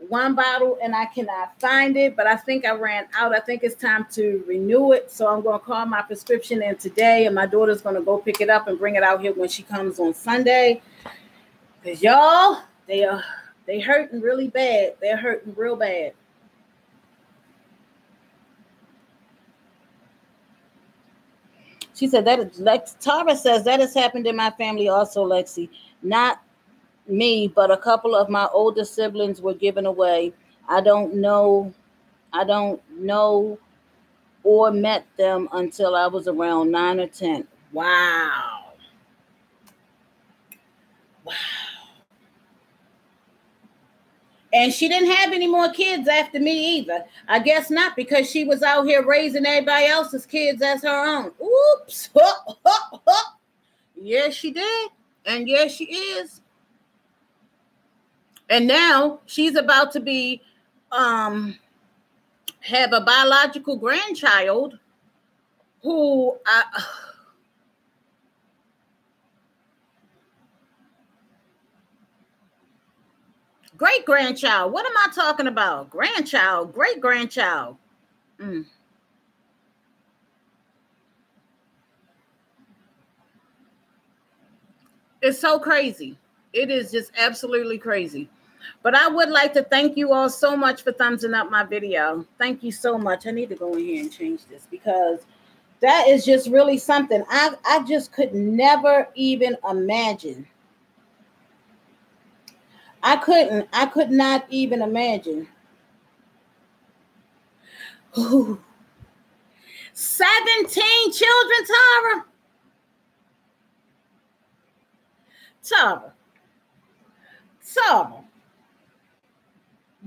one bottle, and I cannot find it, but I think I ran out. I think it's time to renew it. So I'm going to call my prescription in today, and my daughter's going to go pick it up and bring it out here when she comes on Sunday. Because y'all, they hurting really bad. They're hurting real bad. She said that Tara says that has happened in my family also, Lexi. Not me, but a couple of my older siblings were given away. I don't know or met them until I was around 9 or 10. Wow. And she didn't have any more kids after me either. I guess not, because she was out here raising everybody else's kids as her own. Oops. Yes, she did. And yes, she is. And now she's about to be have a biological grandchild who great grandchild. What am I talking about? Grandchild, great grandchild. It's so crazy. It is just absolutely crazy. But I would like to thank you all so much for thumbsing up my video. Thank you so much. I need to go in here and change this, because that is just really something. I just could never even imagine. I could not even imagine. Ooh. 17 children, Tara. Tara.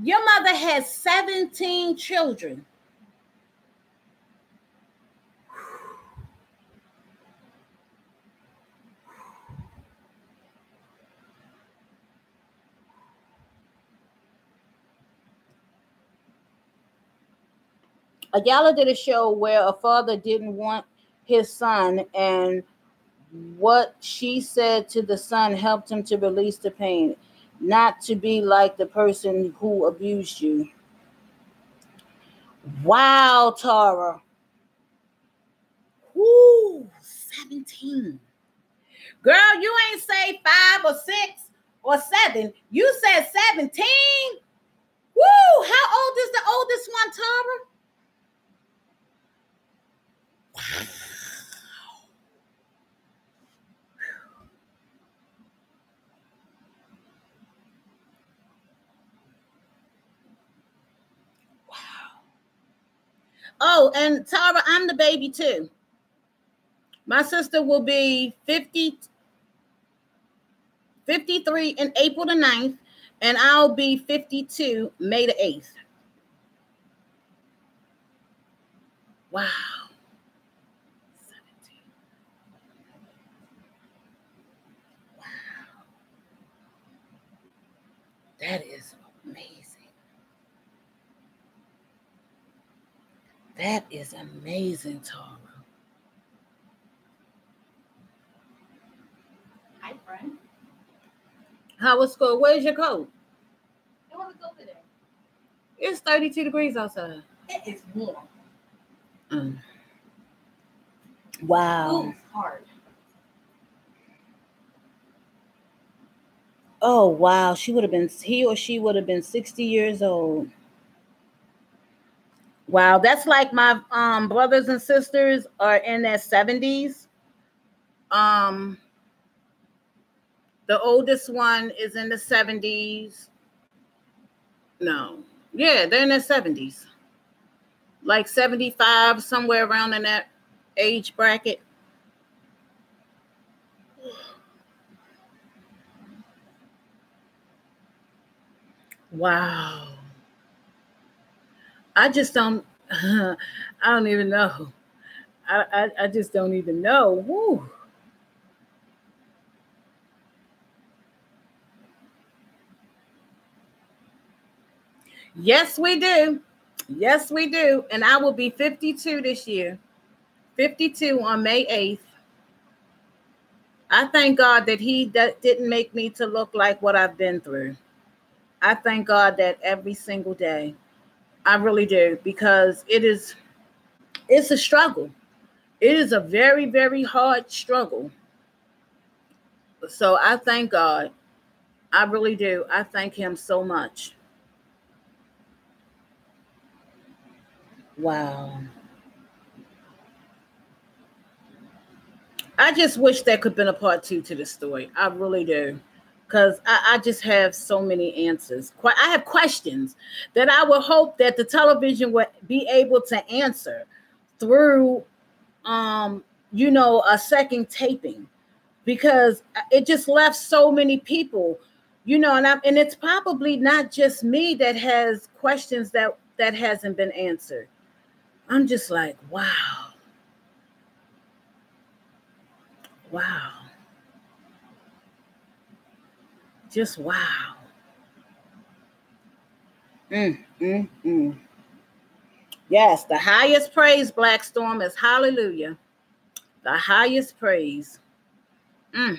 Your mother has 17 children. Ayala did a show where a father didn't want his son, and what she said to the son helped him to release the pain, not to be like the person who abused you. Wow, Tara. Woo, 17. Girl, you ain't say 5 or 6 or 7. You said 17. Woo, how old is the oldest one, Tara? Wow. Oh, and Tara, I'm the baby too. My sister will be 53 in April the 9th, and I'll be 52 May the 8th. Wow. 17. Wow. That is amazing. That is amazing, Tara. Hi, friend. How was school? Where's your coat? You want to go today? It's 32 degrees outside. It is warm. Wow. School is hard. Oh, wow. He or she would have been 60 years old. Wow. That's like my brothers and sisters are in their 70s. The oldest one is in the 70s. No. Yeah, they're in their 70s. Like 75, somewhere around in that age bracket. Wow. I just don't, I don't even know. I just don't even know. Woo. Yes, we do. Yes, we do. And I will be 52 this year. 52 on May 8th. I thank God that he didn't make me to look like what I've been through. I thank God that every single day. I really do, because it's a struggle. It is a very, very hard struggle. So I thank God. I really do. I thank him so much. Wow. I just wish there could have been a part 2 to this story. I really do. Because I just have so many answers. I have questions that I would hope that the television would be able to answer through, a second taping. Because it just left so many people, and it's probably not just me that has questions that hasn't been answered. I'm just like, wow. Wow. Just wow. Yes, the highest praise, Black Storm, is hallelujah. The highest praise. I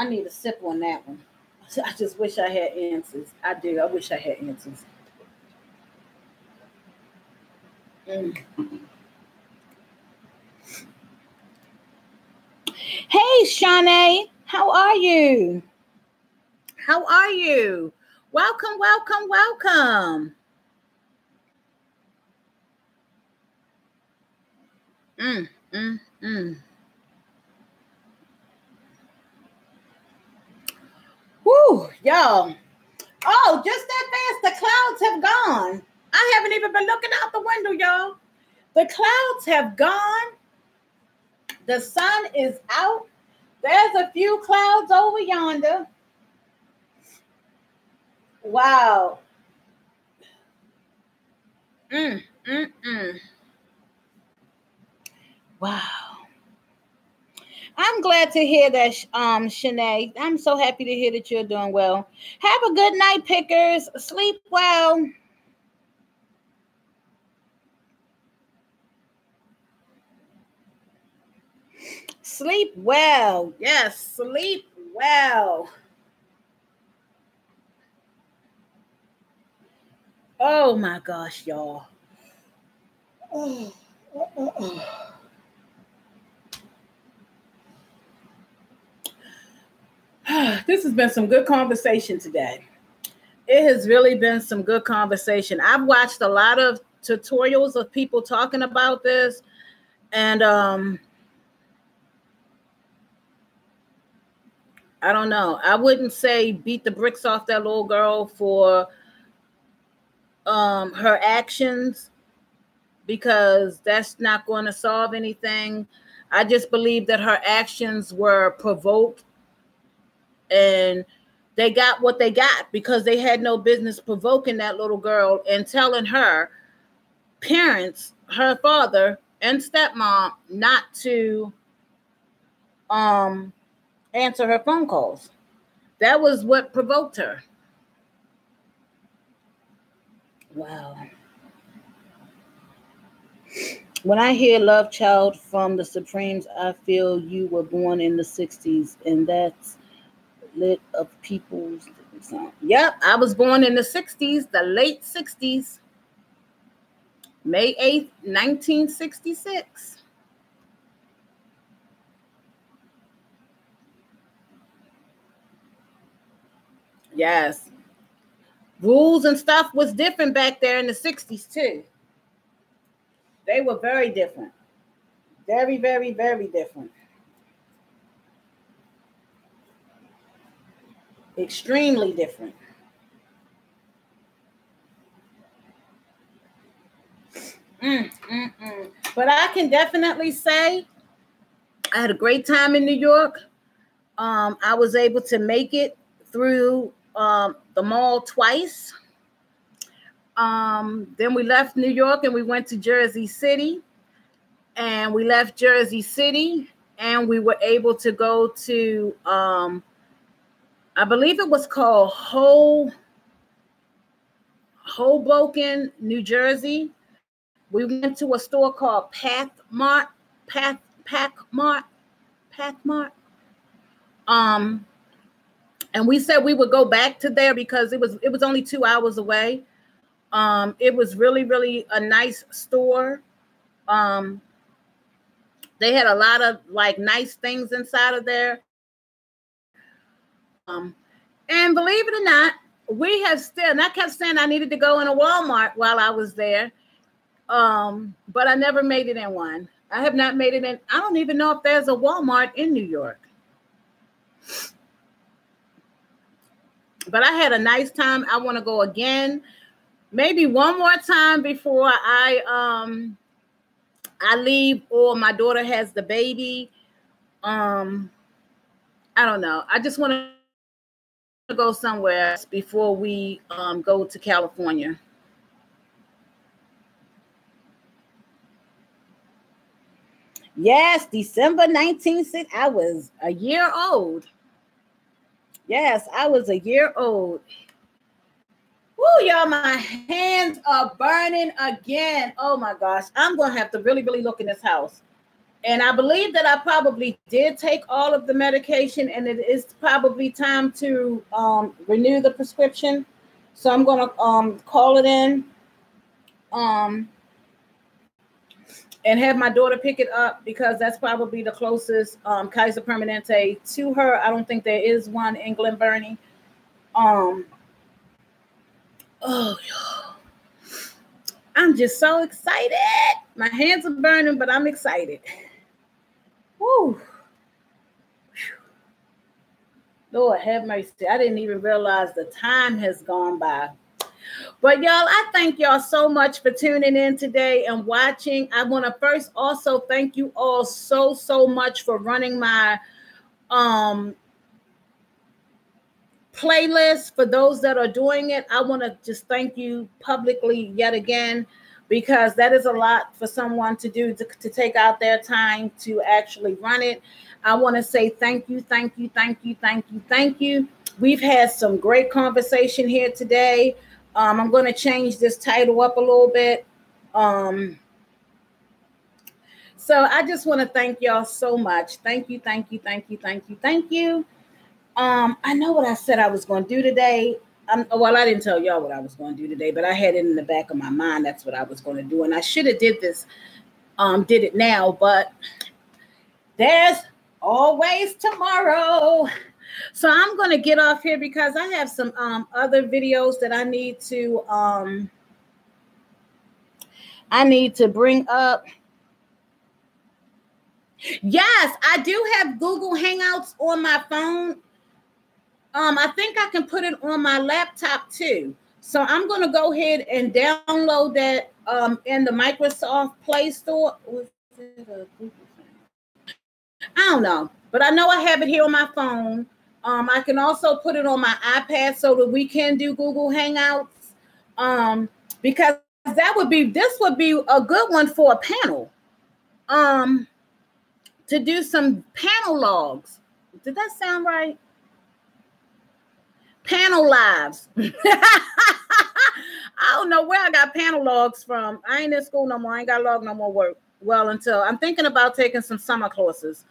need a sip on that one. I just wish I had answers. I do. I wish I had answers. Hey, Shanae, how are you? How are you? Welcome, welcome, welcome. Woo, y'all. Oh, just that fast, the clouds have gone. I haven't even been looking out the window, y'all. The clouds have gone. The sun is out. There's a few clouds over yonder. Wow. Wow. I'm glad to hear that, Shanae. I'm so happy to hear that you're doing well. Have a good night, pickers. Sleep well. Sleep well. Yes, sleep well. Oh my gosh, y'all. This has been some good conversation today. It has really been some good conversation. I've watched a lot of tutorials of people talking about this, and I don't know. I wouldn't say beat the bricks off that little girl for her actions, because that's not going to solve anything. I just believe that her actions were provoked, and they got what they got because they had no business provoking that little girl and telling her parents, her father and stepmom, not to answer her phone calls. That was what provoked her. Wow. When I hear Love Child from the Supremes, I feel you were born in the 60s, and that's lit of people's song. Yep, I was born in the 60s, the late 60s. May 8th, 1966. Yes. Rules and stuff was different back there in the 60s too. They were very different. Very, very, very different. Extremely different. But I can definitely say I had a great time in New York. I was able to make it through the mall twice. Then we left New York and we went to Jersey City. And we left Jersey City and we were able to go to, I believe it was called Hoboken, New Jersey. We went to a store called Pathmart. And we said we would go back to there because it was only 2 hours away. It was really, really a nice store. They had a lot of like nice things inside of there. And believe it or not, we have still, and I kept saying I needed to go in a Walmart while I was there. But I never made it in one. I have not made it in. I don't even know if there's a Walmart in New York. But I had a nice time. I want to go again, maybe one more time before I leave or my daughter has the baby. I don't know. I just want to go somewhere else before we go to California. Yes, December 1960. I was a year old. Yes, I was a year old. Woo, y'all, my hands are burning again. Oh my gosh. I'm going to have to really, really look in this house. And I believe that I probably did take all of the medication and it is probably time to renew the prescription. So I'm going to call it in and have my daughter pick it up because that's probably the closest Kaiser Permanente to her. I don't think there is one in Glen Burnie. Oh, I'm just so excited. My hands are burning, but I'm excited. Woo. Lord have mercy. I didn't even realize the time has gone by. But y'all, I thank y'all so much for tuning in today and watching. I want to first also thank you all so much for running my playlist. For those that are doing it, I want to just thank you publicly yet again, because that is a lot for someone to do, to take out their time to actually run it. I want to say thank you. We've had some great conversation here today. I'm going to change this title up a little bit. So I just want to thank y'all so much. Thank you. I know what I said I was going to do today. Well, I didn't tell y'all what I was going to do today, but I had it in the back of my mind. That's what I was going to do. And I should have did it now, but there's always tomorrow. So I'm going to get off here because I have some other videos that I need to bring up. Yes, I do have Google Hangouts on my phone. I think I can put it on my laptop too. So I'm going to go ahead and download that in the Microsoft Play Store. Was it a Google thing? I don't know, but I know I have it here on my phone. I can also put it on my iPad so that we can do Google Hangouts, because this would be a good one for a panel, to do some panel logs. Did that sound right? Panel lives. I don't know where I got panel logs from. I ain't in school no more. I ain't got log no more work. Well, until I'm thinking about taking some summer courses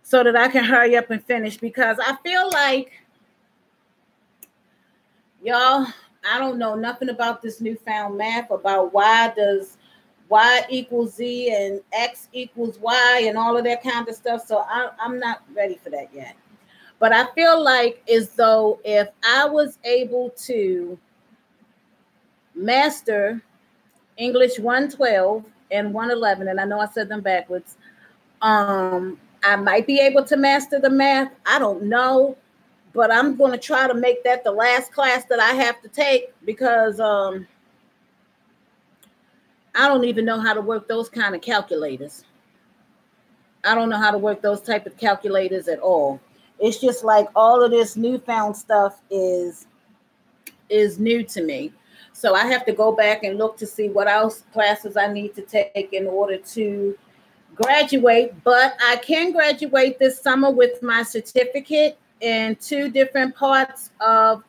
so that I can hurry up and finish, because I feel like, y'all, I don't know nothing about this newfound math about y equals z and x equals y and all of that kind of stuff. So I'm not ready for that yet. But I feel like as though if I was able to master English 112 and 111, and I know I said them backwards, I might be able to master the math. I don't know, but I'm going to try to make that the last class that I have to take, because I don't even know how to work those kind of calculators. I don't know how to work those type of calculators at all. It's just like all of this newfound stuff is new to me. So I have to go back and look to see what else classes I need to take in order to graduate. But I can graduate this summer with my certificate in 2 different parts of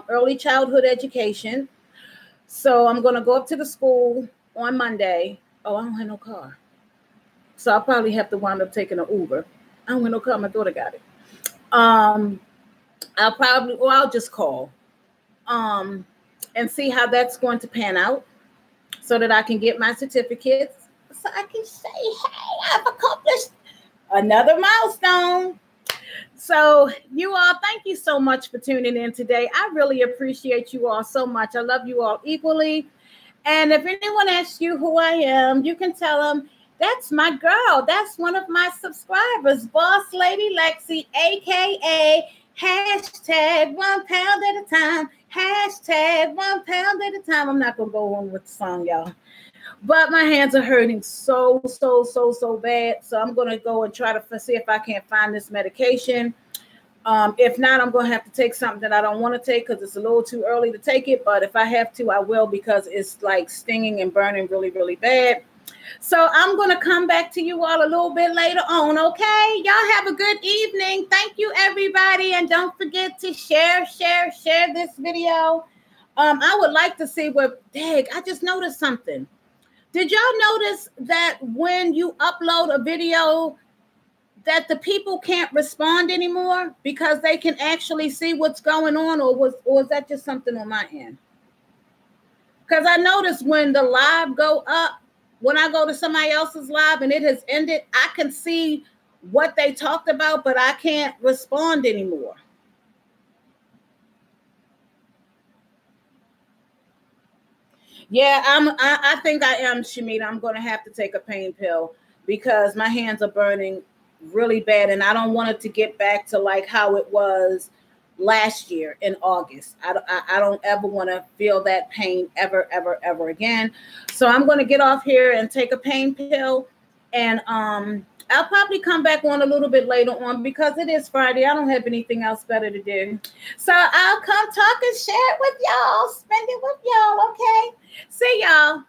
early childhood education. So I'm going to go up to the school on Monday. Oh, I don't have no car. So I'll probably have to wind up taking an Uber. I don't have no car. My daughter got it. I'll just call and see how that's going to pan out so that I can get my certificates, so I can say, hey, I've accomplished another milestone. So you all, thank you so much for tuning in today. I really appreciate you all so much. I love you all equally. And if anyone asks you who I am, you can tell them, that's my girl. That's one of my subscribers, Boss Lady Lexi, a.k.a. #1 pound at a time. #1 pound at a time. I'm not going to go on with the song, y'all. But my hands are hurting so bad. So I'm going to go and try to see if I can't find this medication. If not, I'm going to have to take something that I don't want to take because it's a little too early to take it. But if I have to, I will, because it's like stinging and burning really bad. So I'm going to come back to you all a little bit later on, okay? Y'all have a good evening. Thank you, everybody. And don't forget to share this video. I would like to see what, I just noticed something. Did y'all notice that when you upload a video that the people can't respond anymore because they can actually see what's going on, or was that just something on my end? Because I noticed when the live go up, when I go to somebody else's live and it has ended, I can see what they talked about, but I can't respond anymore. Yeah, I think I am, Shamita. I'm going to have to take a pain pill because my hands are burning really bad, and I don't want it to get back to like how it was last year in August. I don't ever want to feel that pain ever again. So I'm going to get off here and take a pain pill, and I'll probably come back on a little bit later on because it is Friday. I don't have anything else better to do. So I'll come talk and share it with y'all, spend it with y'all, okay? See y'all.